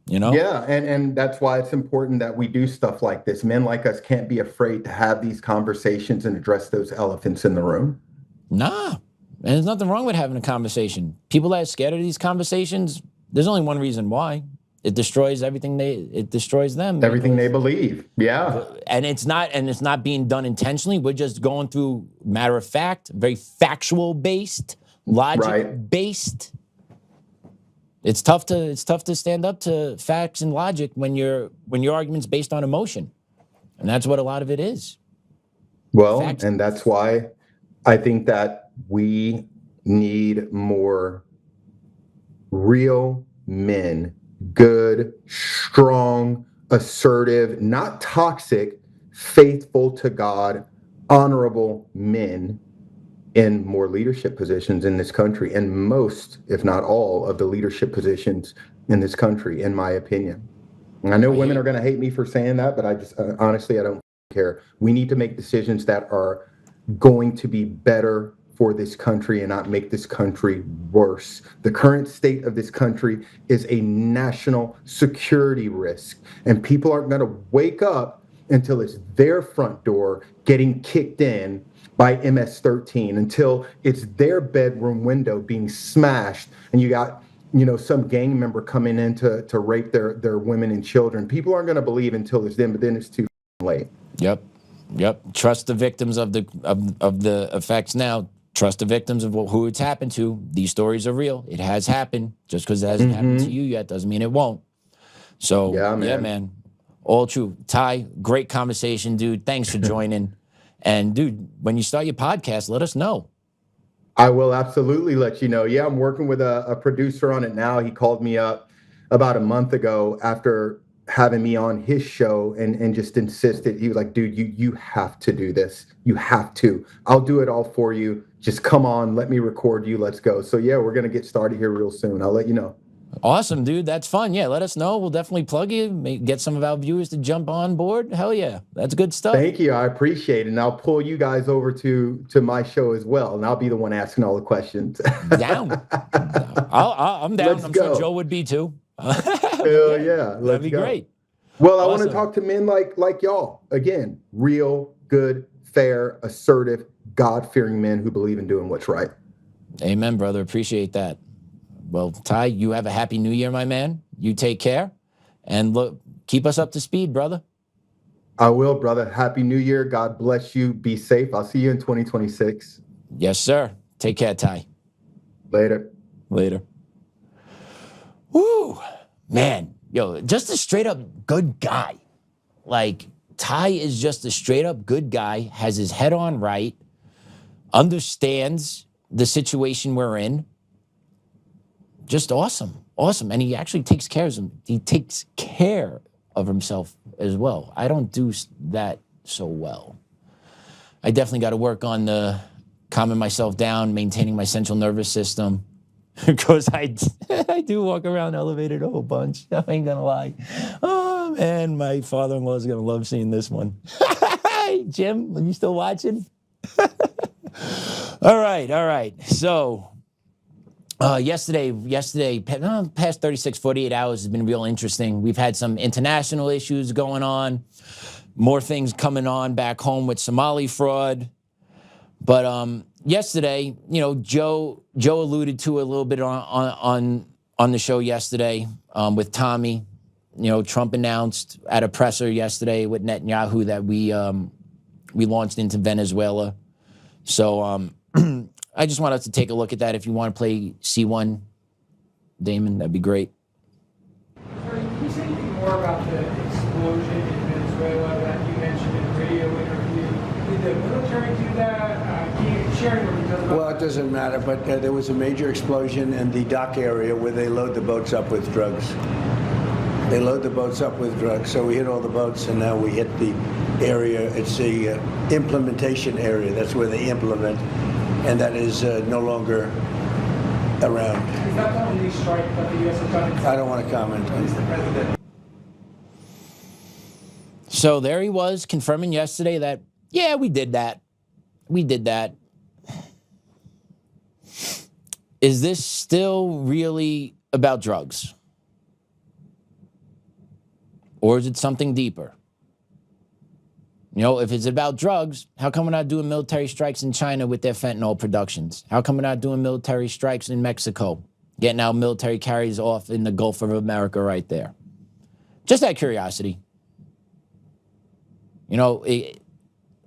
Yeah, and that's why it's important that we do stuff like this. Men like us can't be afraid to have these conversations and address those elephants in the room. Nah, and there's nothing wrong with having a conversation. People that are scared of these conversations, there's only one reason why. It destroys everything it destroys them. Everything they believe. Yeah. And it's not being done intentionally. We're just going through matter of fact, very factual based, logic based. It's tough to stand up to facts and logic when your argument's based on emotion. And that's what a lot of it is. Well, Facts. And that's why I think that we need more real men, good, strong, assertive, not toxic, faithful to God, honorable men in more leadership positions in this country, and most, if not all, of the leadership positions in this country, in my opinion. And I know women are going to hate me for saying that, but I just honestly, I don't care. We need to make decisions that are going to be better for this country and not make this country worse. The current state of this country is a national security risk, and people aren't going to wake up until it's their front door getting kicked in by MS-13, until it's their bedroom window being smashed, and you got some gang member coming in to rape their women and children. People aren't going to believe until it's them, but then it's too late. Yep. Trust the victims of the effects now. Trust the victims of who it's happened to. These stories are real. It has happened. Just because it hasn't happened to you yet doesn't mean it won't. So, yeah, man. All true. Ty, great conversation, dude. Thanks for joining. And, dude, when you start your podcast, let us know. I will absolutely let you know. Yeah, I'm working with a producer on it now. He called me up about a month ago after having me on his show and just insisted. He was like, dude, you have to do this. You have to. I'll do it all for you. Just come on, let me record you. Let's go. So yeah, we're going to get started here real soon. I'll let you know. Awesome, dude. That's fun. Yeah, let us know. We'll definitely plug you. Get some of our viewers to jump on board. Hell yeah. That's good stuff. Thank you. I appreciate it. And I'll pull you guys over to my show as well. And I'll be the one asking all the questions. Down. I'm down. I'm sure Joe would be too. Hell yeah. That'd be great. Well, I want to talk to men like y'all. Again, real, good, fair, assertive, God-fearing men who believe in doing what's right. Amen, brother. Appreciate that. Well, Ty, you have a happy new year, my man. You take care. And look, keep us up to speed, brother. I will, brother. Happy New Year. God bless you. Be safe. I'll see you in 2026. Yes, sir. Take care, Ty. Later. Woo. Man, yo, just a straight up good guy. Like, Ty is just a straight up good guy, has his head on right, understands the situation we're in. Just awesome. And he actually takes care of him. He takes care of himself as well. I don't do that so well. I definitely got to work on the calming myself down, maintaining my central nervous system. Because I do walk around elevated a whole bunch. I ain't gonna lie. Oh man, my father-in-law is gonna love seeing this one. Hey, Jim, are you still watching? All right. So yesterday, past 36, 48 hours has been real interesting. We've had some international issues going on, more things coming on back home with Somali fraud. But yesterday, Joe alluded to a little bit on the show yesterday with Tommy. Trump announced at a presser yesterday with Netanyahu that we launched into Venezuela. So I just want us to take a look at that. If you want to play C1, Damon, that'd be great. Sorry, can you say anything more about the explosion in Venezuela that you mentioned in a radio interview? Did the military do that? Can you share more details about Well, it doesn't matter, but there was a major explosion in the dock area where they load the boats up with drugs. They load the boats up with drugs. So we hit all the boats, and now we hit the area. It's the implementation area. That's where they implement. And that is no longer around. Is that the only strike that the U.S. has done? I don't want to comment on that. So there he was confirming yesterday that, yeah, we did that. Is this still really about drugs? Or is it something deeper? If it's about drugs, how come we're not doing military strikes in China with their fentanyl productions? How come we're not doing military strikes in Mexico? Getting our military carriers off in the Gulf of America right there. Just out of curiosity. You know,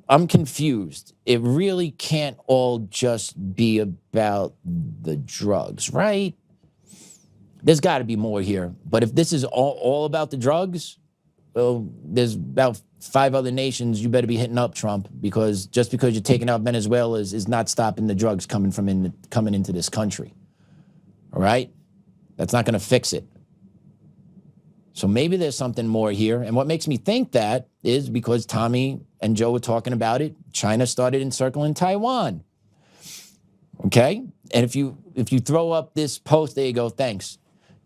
I'm confused. It really can't all just be about the drugs, right? There's got to be more here. But if this is all about the drugs, well, there's about 5 other nations you better be hitting up, Trump, because just because you're taking out Venezuela is not stopping the drugs coming into this country. All right? That's not going to fix it. So maybe there's something more here. And what makes me think that is because Tommy and Joe were talking about it. China started encircling Taiwan. Okay? And if you throw up this post, there you go, thanks.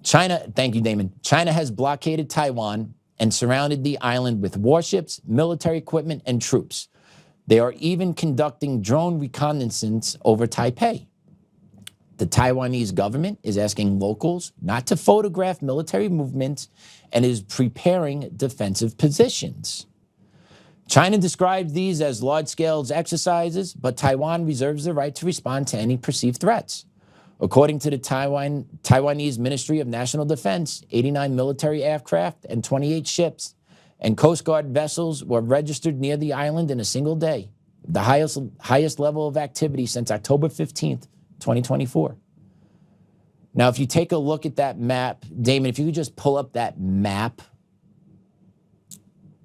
China, thank you, Damon. China has blockaded Taiwan and surrounded the island with warships, military equipment, and troops. They are even conducting drone reconnaissance over Taipei. The Taiwanese government is asking locals not to photograph military movements and is preparing defensive positions. China describes these as large-scale exercises, but Taiwan reserves the right to respond to any perceived threats. According to the Taiwanese Ministry of National Defense, 89 military aircraft and 28 ships and Coast Guard vessels were registered near the island in a single day, the highest level of activity since October 15th, 2024. Now, if you take a look at that map, Damon, if you could just pull up that map,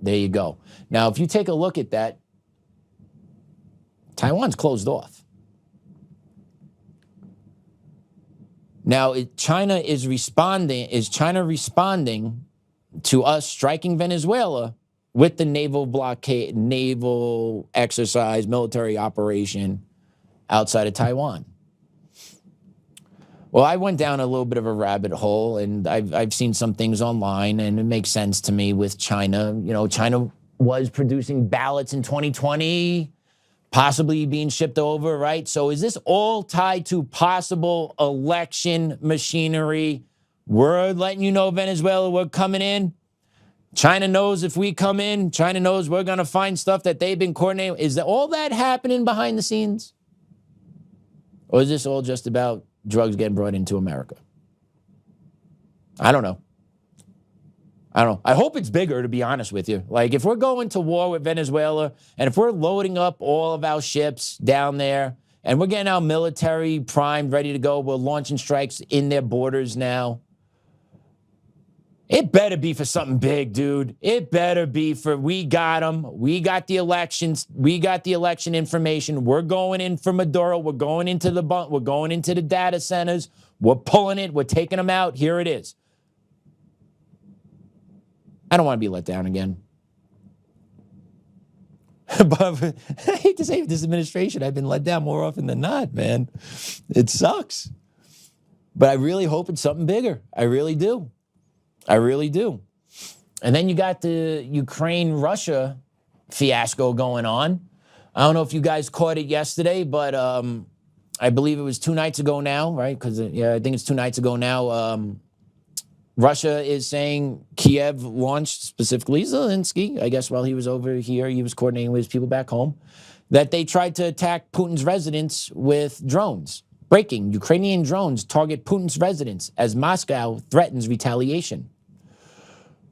there you go. Now, if you take a look at that, Taiwan's closed off. Now, China responding to us striking Venezuela with the naval blockade, naval exercise, military operation outside of Taiwan? Well, I went down a little bit of a rabbit hole, and I've seen some things online, and it makes sense to me with China. You know, China was producing ballots in 2020, possibly being shipped over, right? So is this all tied to possible election machinery? We're letting you know, Venezuela, we're coming in. China knows if we come in, China knows we're going to find stuff that they've been coordinating. Is all that happening behind the scenes? Or is this all just about drugs getting brought into America? I don't know. I hope it's bigger, to be honest with you. Like, if we're going to war with Venezuela, and if we're loading up all of our ships down there, and we're getting our military primed, ready to go, we're launching strikes in their borders now, it better be for something big, dude. It better be for, we got them. We got the elections. We got the election information. We're going in for Maduro. We're going into we're going into the data centers. We're pulling it. We're taking them out. Here it is. I don't want to be let down again. But I hate to say, with this administration, I've been let down more often than not, man. It sucks. But I really hope it's something bigger. I really do. I really do. And then you got the Ukraine-Russia fiasco going on. I don't know if you guys caught it yesterday, but I believe it was 2 nights ago now, right? Because, yeah, I think it's 2 nights ago now. Russia is saying Kiev launched, specifically Zelensky, I guess while he was over here, he was coordinating with his people back home, that they tried to attack Putin's residence with drones. Breaking, Ukrainian drones target Putin's residence as Moscow threatens retaliation.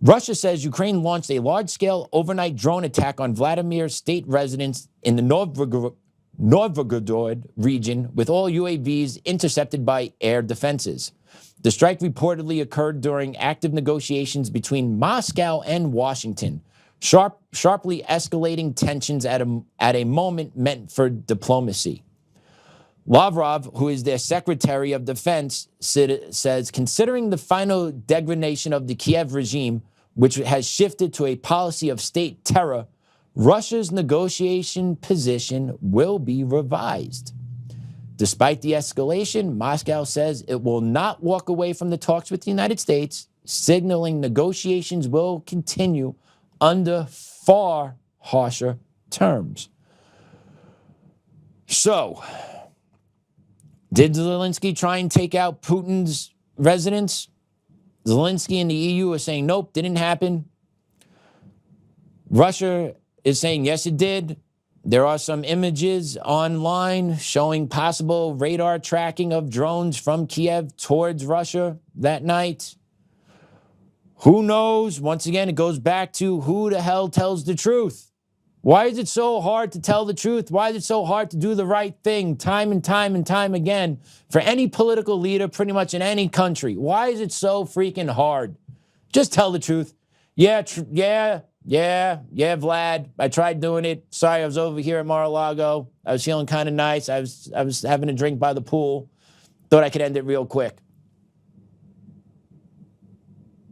Russia says Ukraine launched a large-scale overnight drone attack on Vladimir's state residence in the Novgorod region, with all UAVs intercepted by air defenses. The strike reportedly occurred during active negotiations between Moscow and Washington, sharply escalating tensions at a moment meant for diplomacy. Lavrov, who is their Secretary of Defense, says, considering the final degradation of the Kiev regime, which has shifted to a policy of state terror, Russia's negotiation position will be revised. Despite the escalation, Moscow says it will not walk away from the talks with the United States, signaling negotiations will continue under far harsher terms. So, did Zelensky try and take out Putin's residence? Zelensky and the EU are saying, nope, didn't happen. Russia is saying, yes, it did. There are some images online showing possible radar tracking of drones from Kiev towards Russia that night. Who knows? Once again, it goes back to who the hell tells the truth. Why is it so hard to tell the truth? Why is it so hard to do the right thing time and time and time again for any political leader pretty much in any country? Why is it so freaking hard? Just tell the truth. Yeah, Vlad, I tried doing it. Sorry, I was over here at Mar-a-Lago. I was feeling kind of nice. I was having a drink by the pool. Thought I could end it real quick.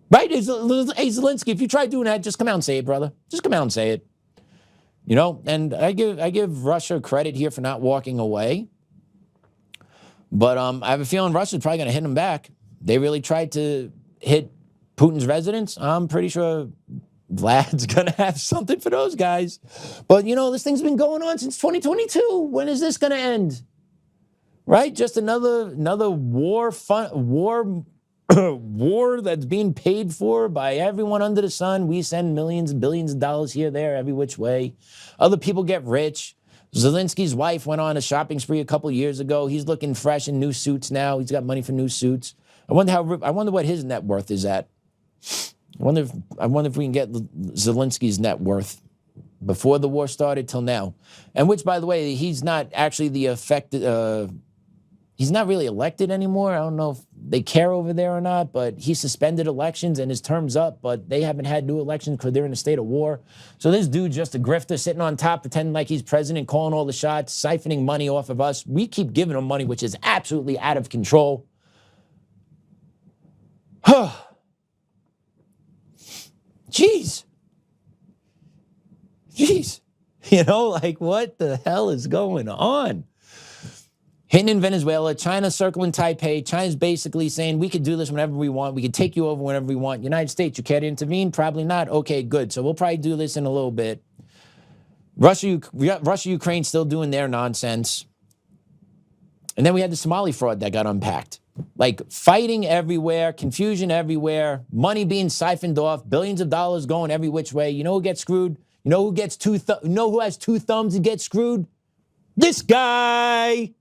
Right? Hey, Zelensky, if you try doing that, just come out and say it, brother. Just come out and say it. You know, and I give Russia credit here for not walking away. But I have a feeling Russia's probably going to hit them back. They really tried to hit Putin's residence. I'm pretty sure Vlad's going to have something for those guys. But, you know, this thing's been going on since 2022. When is this going to end? Right? Just another war that's being paid for by everyone under the sun. We send millions and billions of dollars here, there, every which way. Other people get rich. Zelensky's wife went on a shopping spree a couple years ago. He's looking fresh in new suits now. He's got money for new suits. I wonder what his net worth is at. I wonder if we can get Zelensky's net worth before the war started till now. And which, by the way, he's not actually the affected. He's not really elected anymore. I don't know if they care over there or not, but he suspended elections and his term's up, but they haven't had new elections because they're in a state of war. So this dude's just a grifter sitting on top, pretending like he's president, calling all the shots, siphoning money off of us. We keep giving him money, which is absolutely out of control. Jeez. You know, like, what the hell is going on? Hitting in Venezuela, China circling Taipei. China's basically saying, we could do this whenever we want. We could take you over whenever we want. United States, you care to intervene? Probably not. Okay, good. So we'll probably do this in a little bit. Russia, Ukraine still doing their nonsense. And then we had the Somali fraud that got unpacked. Like fighting everywhere, confusion everywhere, money being siphoned off, billions of dollars going every which way. You know who gets screwed? You know who gets you know who has two thumbs and gets screwed? This guy.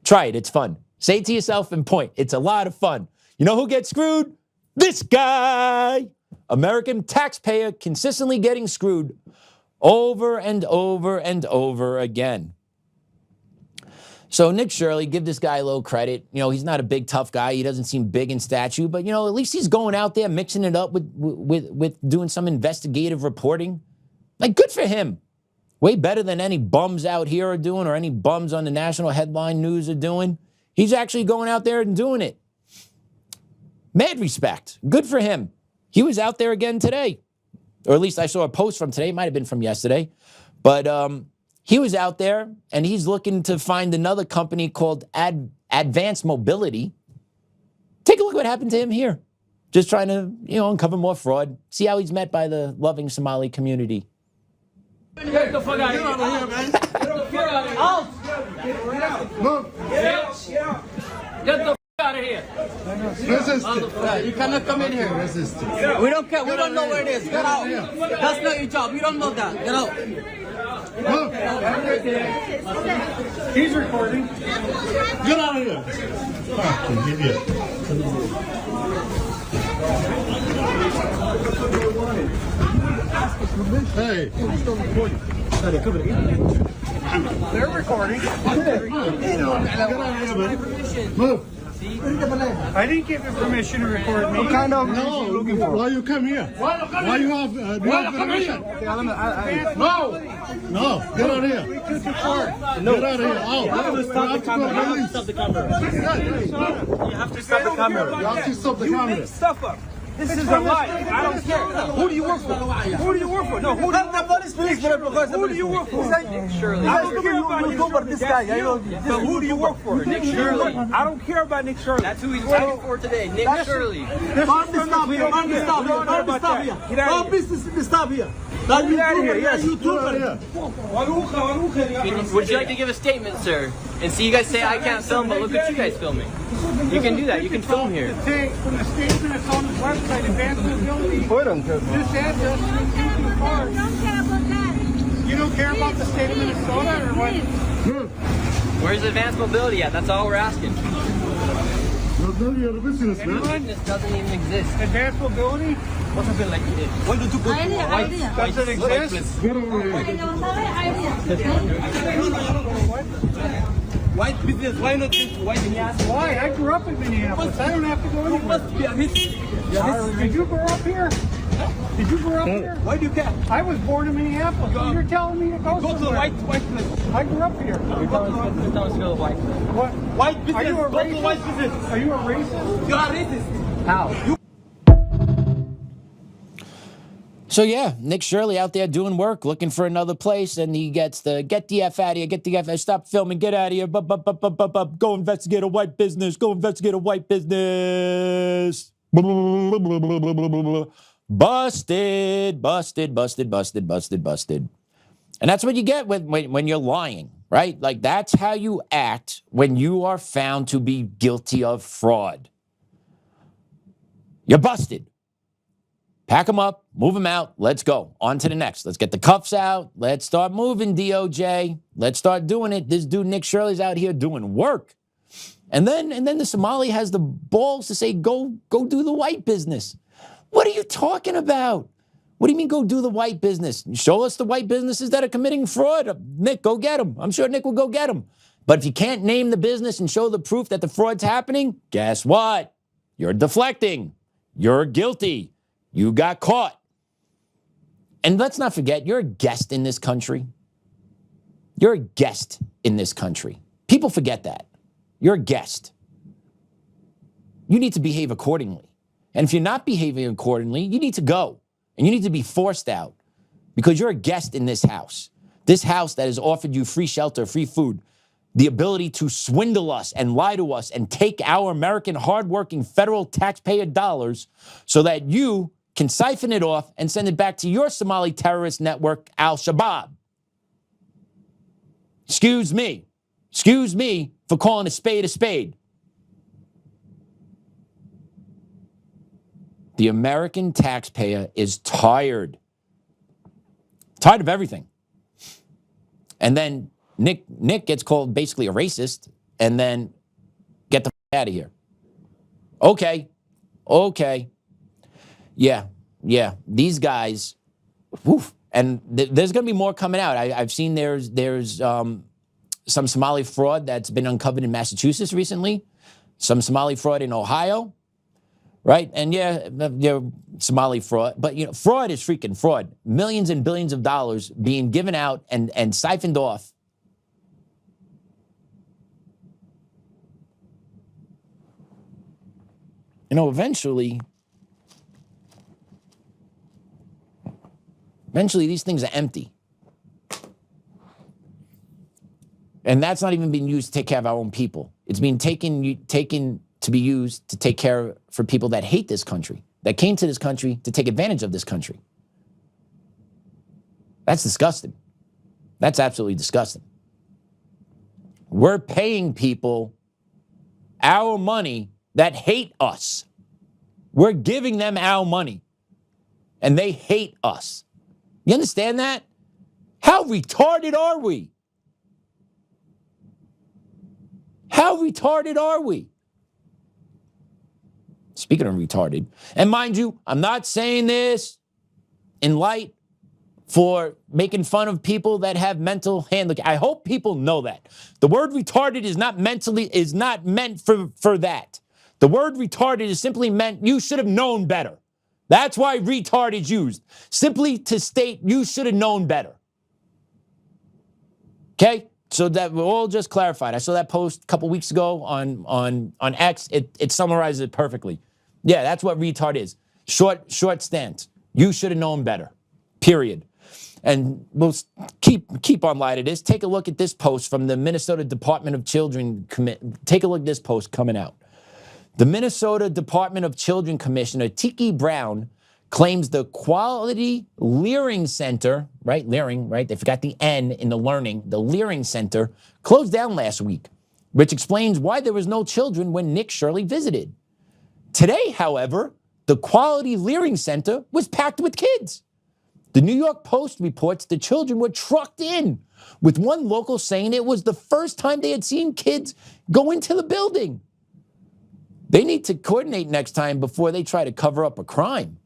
Try it. It's fun. Say it to yourself and point. It's a lot of fun. You know who gets screwed? This guy. American taxpayer consistently getting screwed over and over and over again. So Nick Shirley, give this guy a little credit. You know, he's not a big, tough guy. He doesn't seem big in stature, but, you know, at least he's going out there, mixing it up with doing some investigative reporting. Like, good for him. Way better than any bums out here are doing or any bums on the national headline news are doing. He's actually going out there and doing it. Mad respect. Good for him. He was out there again today. Or at least I saw a post from today. It might have been from yesterday. But he was out there and he's looking to find another company called Advanced Mobility. Take a look at what happened to him here. Just trying to, you know, uncover more fraud. See how he's met by the loving Somali community. Get the fuck out of here, man. Get the fuck out of here. Out. Move. Get the fuck out of here. Resist. You cannot come in here. Resist. We don't care. We don't know where it is. Get out. That's not your job. You don't know that. Get out. Move. He's recording. Get out of here. Fucking idiot. Hey. They're recording. Move. I didn't give you permission to record me. What kind of looking for? Why you come here? Why you have permission? No. Get out of here. Get out of here. Out. Stop the camera. You have to stop the camera. You have to stop the camera. You make stuff up. This is a lie. I don't care. Who do you work for? Who do you work for? No, who do you work for? Nick Shirley. I don't care about Nick Shirley. This guy. But who do you work for? Nick Shirley. I don't care about Nick Shirley. That's who he's working for today. Nick Shirley. Stop here. Stop here. Get out of here, yes. Would you like to give a statement, sir? And see, you guys say I can't film, but look at you guys filming. You can do that. You can film here. From the statement that's on the website, Advanced Mobility. This address, you don't care about the state of Minnesota or what? Where's Advanced Mobility at? That's all we're asking. This doesn't even exist. Advanced mobility? What's a bit like it? Why don't you go to a white, Does it exist? white business? Why not just white business? Why? I grew up in Minneapolis. I don't have to go You anywhere. must be a history. Did you grow up here? Did you grow up here? Why do you care? I was born in Minneapolis. You're telling me to go Go to the somewhere. white place. I grew up here. You go to the white place. What? White business. Are you a Go to white racist? business. Are you a racist? You are racist. How? So yeah, Nick Shirley out there doing work, looking for another place, and he gets the get the F out of here, get the F, stop filming, get out of here, go investigate a white business, go investigate a white business. Busted, busted, busted, busted, busted, busted. And that's what you get when you're lying, right? Like that's how you act when you are found to be guilty of fraud. You're busted. Pack them up, move them out, let's go. On to the next. Let's get the cuffs out. Let's start moving, DOJ. Let's start doing it. This dude, Nick Shirley's out here doing work. And then the Somali has the balls to say, go do the white business. What are you talking about? What do you mean go do the white business? Show us the white businesses that are committing fraud. Nick, go get them. I'm sure Nick will go get them. But if you can't name the business and show the proof that the fraud's happening, guess what? You're deflecting. You're guilty. You got caught. And let's not forget, you're a guest in this country. You're a guest in this country. People forget that. You're a guest. You need to behave accordingly. And if you're not behaving accordingly, you need to go. And you need to be forced out because you're a guest in this house. This house that has offered you free shelter, free food, the ability to swindle us and lie to us and take our American hardworking federal taxpayer dollars so that you can siphon it off and send it back to your Somali terrorist network, Al-Shabaab. Excuse me for calling a spade a spade. The American taxpayer is tired of everything. And then Nick gets called basically a racist and then get the out of here. Okay. Yeah, these guys, woof. And there's going to be more coming out. I've seen there's some Somali fraud that's been uncovered in Massachusetts recently, some Somali fraud in Ohio, right? And yeah, Somali fraud, but fraud is freaking fraud. Millions and billions of dollars being given out and siphoned off. Eventually these things are empty. And that's not even being used to take care of our own people. It's being taken to be used to take care for people that hate this country, that came to this country to take advantage of this country. That's disgusting. That's absolutely disgusting. We're paying people our money that hate us. We're giving them our money, and they hate us. You understand that? How retarded are we? How retarded are we? Speaking of retarded, and mind you, I'm not saying this in light for making fun of people that have mental handicap. I hope people know that. The word retarded is not meant for that. The word retarded is simply meant you should have known better. That's why retard is used. Simply to state you should have known better. Okay? So that we're all just clarified. I saw that post a couple weeks ago on X. It summarizes it perfectly. Yeah, that's what retard is. Short stance. You should have known better. Period. And we'll keep on light of this. Take a look at this post from the Minnesota Department of Children. Take a look at this post coming out. The Minnesota Department of Children Commissioner Tiki Brown claims the Quality Learning Center, right? Learning, right? They forgot the N in the learning. The Learning Center closed down last week, which explains why there was no children when Nick Shirley visited. Today, however, the Quality Learning Center was packed with kids. The New York Post reports the children were trucked in, with one local saying it was the first time they had seen kids go into the building. They need to coordinate next time before they try to cover up a crime.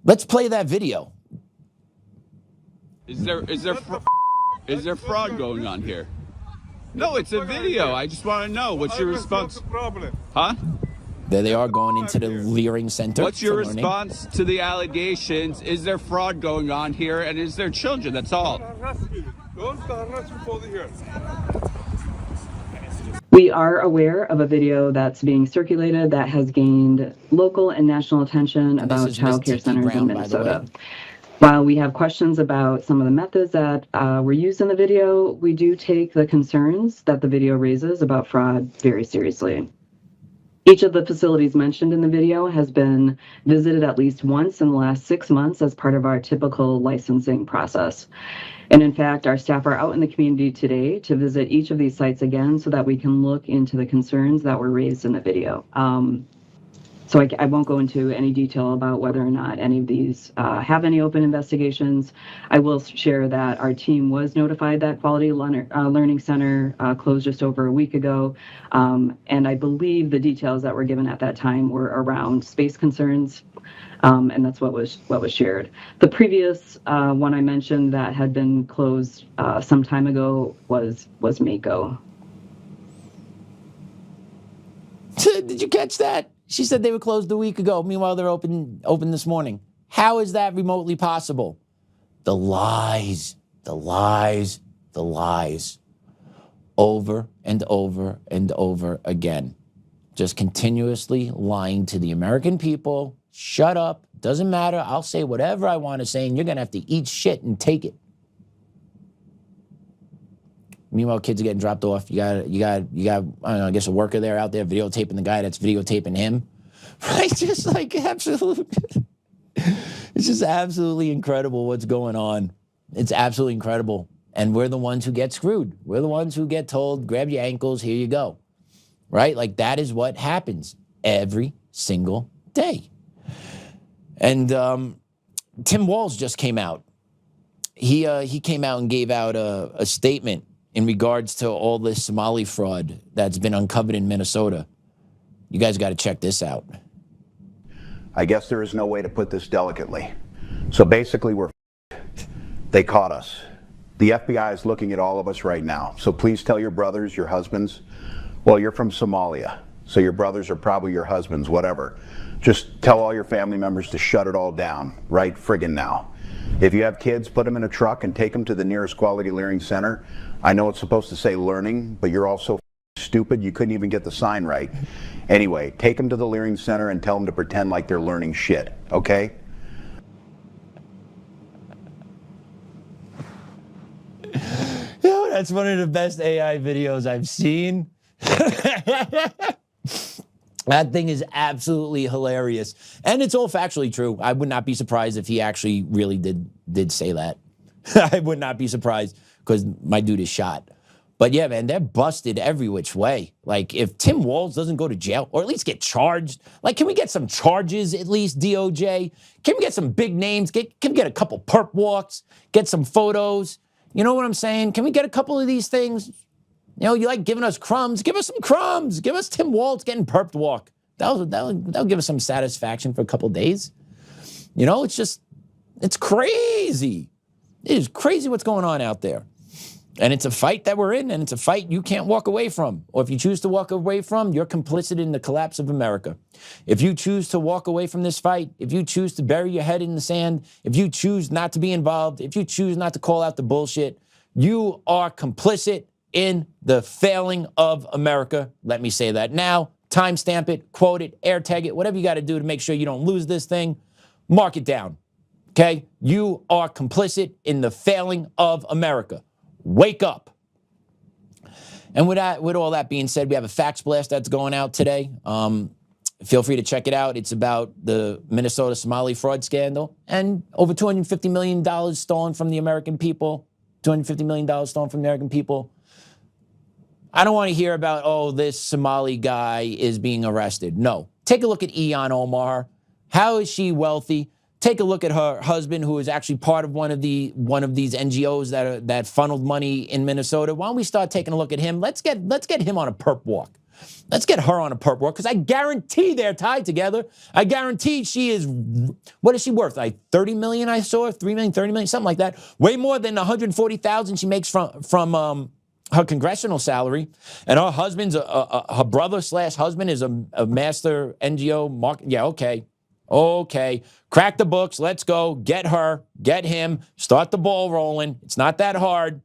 Let's play that video. Is there fraud going on here? No, it's a video. I just want to know. What's your response? Huh? There they are going into the Leering Center. What's your response to the allegations? Is there fraud going on here? And is there children? That's all. We are aware of a video that's being circulated that has gained local and national attention about child care centers in Minnesota. While we have questions about some of the methods that were used in the video, we do take the concerns that the video raises about fraud very seriously. Each of the facilities mentioned in the video has been visited at least once in the last 6 months as part of our typical licensing process. And in fact, our staff are out in the community today to visit each of these sites again so that we can look into the concerns that were raised in the video. So I won't go into any detail about whether or not any of these have any open investigations. I will share that our team was notified that Quality Learning Center closed just over a week ago. And I believe the details that were given at that time were around space concerns. And that's what was shared. The previous one I mentioned that had been closed some time ago was Mako. Did you catch that? She said they were closed a week ago. Meanwhile, they're open this morning. How is that remotely possible? The lies, the lies, the lies. Over and over and over again. Just continuously lying to the American people. Shut up. Doesn't matter. I'll say whatever I want to say, and you're going to have to eat shit and take it. Meanwhile, kids are getting dropped off. You got, I don't know, I guess a worker there out there videotaping the guy that's videotaping him. Right? Just like absolutely. It's just absolutely incredible what's going on. It's absolutely incredible. And we're the ones who get screwed. We're the ones who get told, grab your ankles, here you go. Right? Like that is what happens every single day. And Tim Walz just came out. He came out and gave out a statement in regards to all this Somali fraud that's been uncovered in Minnesota. You guys got to check this out. I guess there is no way to put this delicately. So basically they caught us. The FBI is looking at all of us right now. So please tell your brothers, your husbands, well, you're from Somalia. So your brothers are probably your husbands, whatever. Just tell all your family members to shut it all down right friggin' now. If you have kids, put them in a truck and take them to the nearest Quality Learning Center. I know it's supposed to say learning, but you're all so stupid you couldn't even get the sign right. Anyway, take them to the Learning Center and tell them to pretend like they're learning shit, okay? Yo, that's one of the best AI videos I've seen. That thing is absolutely hilarious. And it's all factually true. I would not be surprised if he actually really did say that. I would not be surprised because my dude is shot. But yeah, man, they're busted every which way. Like if Tim Walz doesn't go to jail or at least get charged, like can we get some charges at least, DOJ? Can we get some big names? Can we get a couple perp walks? Get some photos? You know what I'm saying? Can we get a couple of these things? You know, you like giving us crumbs. Give us some crumbs. Give us Tim Walz getting perped walk. That'll give us some satisfaction for a couple days. You know, it's crazy. It is crazy what's going on out there. And it's a fight that we're in, and it's a fight you can't walk away from. Or if you choose to walk away from, you're complicit in the collapse of America. If you choose to walk away from this fight, if you choose to bury your head in the sand, if you choose not to be involved, if you choose not to call out the bullshit, you are complicit in the failing of America. Let me say that now. Timestamp it, quote it, air tag it, whatever you got to do to make sure you don't lose this thing. Mark it down, okay? You are complicit in the failing of America. Wake up. And with all that being said, we have a fax blast that's going out today. Feel free to check it out. It's about the Minnesota Somali fraud scandal and over $250 million stolen from the American people. $250 million stolen from the American people. I don't want to hear about, oh, this Somali guy is being arrested. No. Take a look at Ilhan Omar. How is she wealthy? take a look at her husband, who is actually part of one of these NGOs that funneled money in Minnesota. Why don't we start taking a look at him? Let's get him on a perp walk. Let's get her on a perp walk, because I guarantee they're tied together. I guarantee she is, what is she worth? Like 30 million, I saw, 3 million, 30 million, something like that. Way more than 140,000 she makes from her congressional salary. And her husband's, her brother/husband is a master NGO market. Yeah, okay. Okay, crack the books, let's go, get her, get him, start the ball rolling. It's not that hard,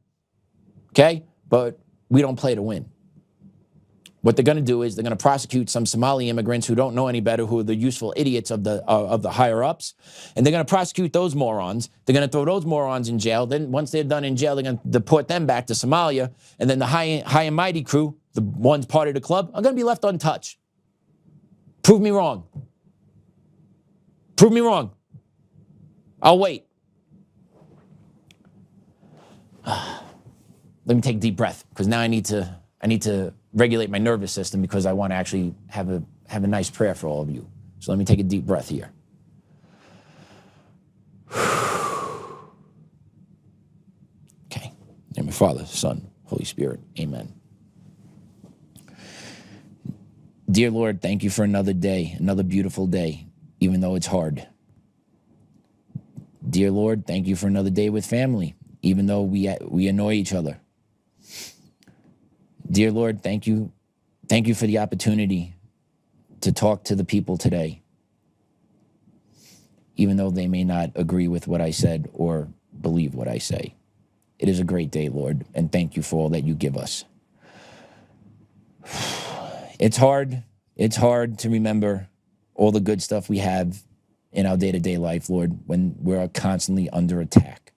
okay? But we don't play to win. What they're gonna do is they're gonna prosecute some Somali immigrants who don't know any better, who are the useful idiots of the higher ups, and they're gonna prosecute those morons. They're gonna throw those morons in jail. Then once they're done in jail, they're gonna deport them back to Somalia, and then the high and mighty crew, the ones part of the club, are gonna be left untouched. Prove me wrong. Prove me wrong. I'll wait. Let me take a deep breath, because now I need to regulate my nervous system, because I want to actually have a nice prayer for all of you. So let me take a deep breath here. Okay. In the name of the Father, Son, Holy Spirit. Amen. Dear Lord, thank you for another day, another beautiful day, even though it's hard. Dear Lord, thank you for another day with family, even though we annoy each other. Dear Lord, thank you for the opportunity to talk to the people today, even though they may not agree with what I said or believe what I say. It is a great day, Lord, and thank you for all that you give us. It's hard to remember all the good stuff we have in our day-to-day life, Lord, when we're constantly under attack.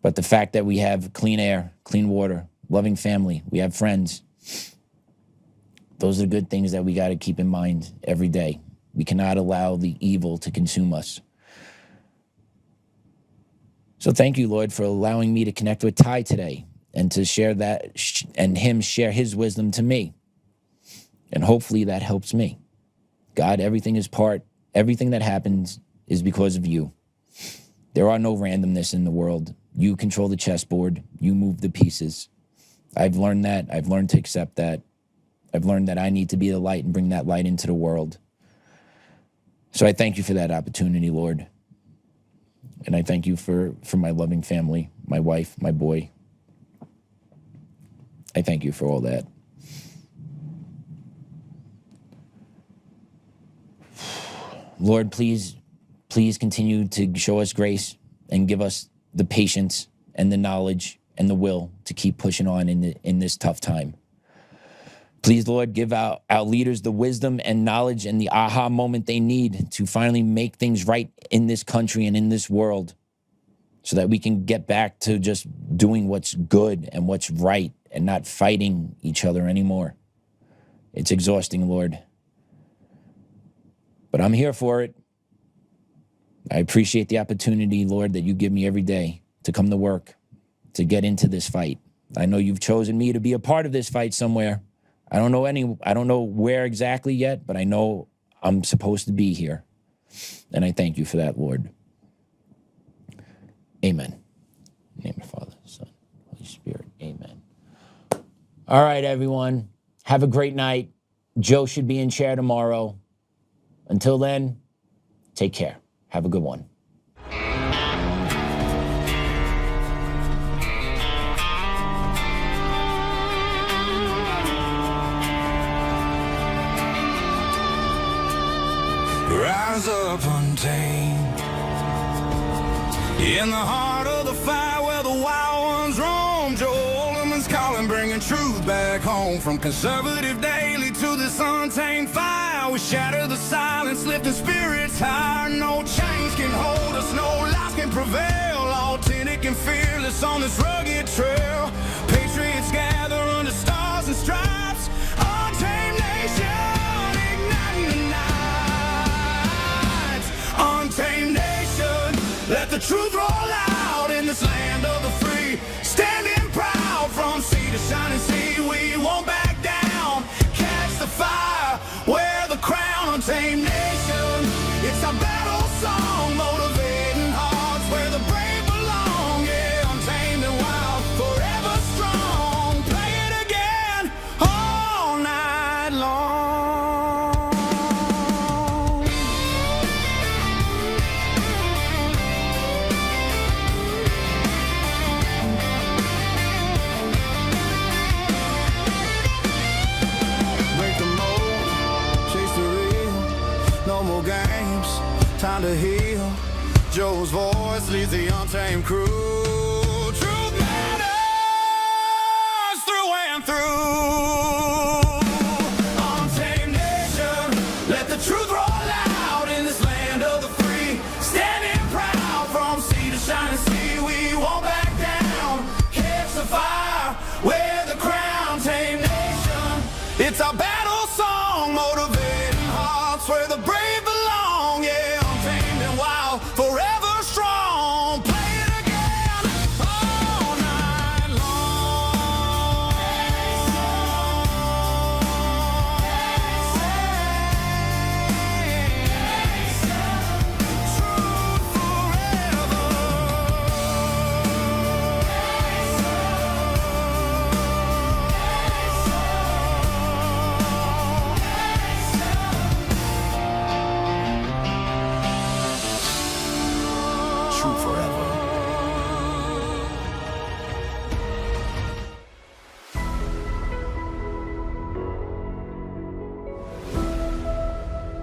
But the fact that we have clean air, clean water, loving family, we have friends, those are the good things that we got to keep in mind every day. We cannot allow the evil to consume us. So thank you, Lord, for allowing me to connect with Ty today and to share that, and him share his wisdom to me. And hopefully that helps me. God, everything that happens is because of you. There are no randomness in the world. You control the chessboard. You move the pieces. I've learned that. I've learned to accept that. I've learned that I need to be the light and bring that light into the world. So I thank you for that opportunity, Lord. And I thank you for my loving family, my wife, my boy. I thank you for all that. Lord, please continue to show us grace and give us the patience and the knowledge and the will to keep pushing on in this tough time. Please, Lord, give our leaders the wisdom and knowledge and the aha moment they need to finally make things right in this country and in this world, so that we can get back to just doing what's good and what's right and not fighting each other anymore. It's exhausting, Lord. But I'm here for it. I appreciate the opportunity, Lord, that you give me every day to come to work, to get into this fight. I know you've chosen me to be a part of this fight somewhere. I don't know where exactly yet, but I know I'm supposed to be here. And I thank you for that, Lord. Amen. In the name of the Father, Son, Holy Spirit. Amen. All right, everyone. Have a great night. Joe should be in chair tomorrow. Until then, take care. Have a good one. Rise up untamed, in the heart of the fire where the wild ones roam. Joe Oltmann's calling, bringing truth back home. From conservative daily to this untamed fire, we shatter the silence, lifting spirits higher. No chains can hold us, no lies can prevail. Authentic and fearless on this rugged trail. Patriots gather under stars and stripes. Untamed nation, igniting the night. Untamed nation, let the truth roll out in this land of the free. Standing proud from sea to shining sea, we won't back down. Catch the fire, wear the crown. Untamed nation, it's our battle song. to heal. Joe's voice leads the untamed crew. Truth matters through and through. Untamed nation, let the truth roll out in this land of the free. Standing proud from sea to shining sea, we won't back down. Catch the fire, wear the crown, tame nation. It's our battle song, motivating hearts where the brave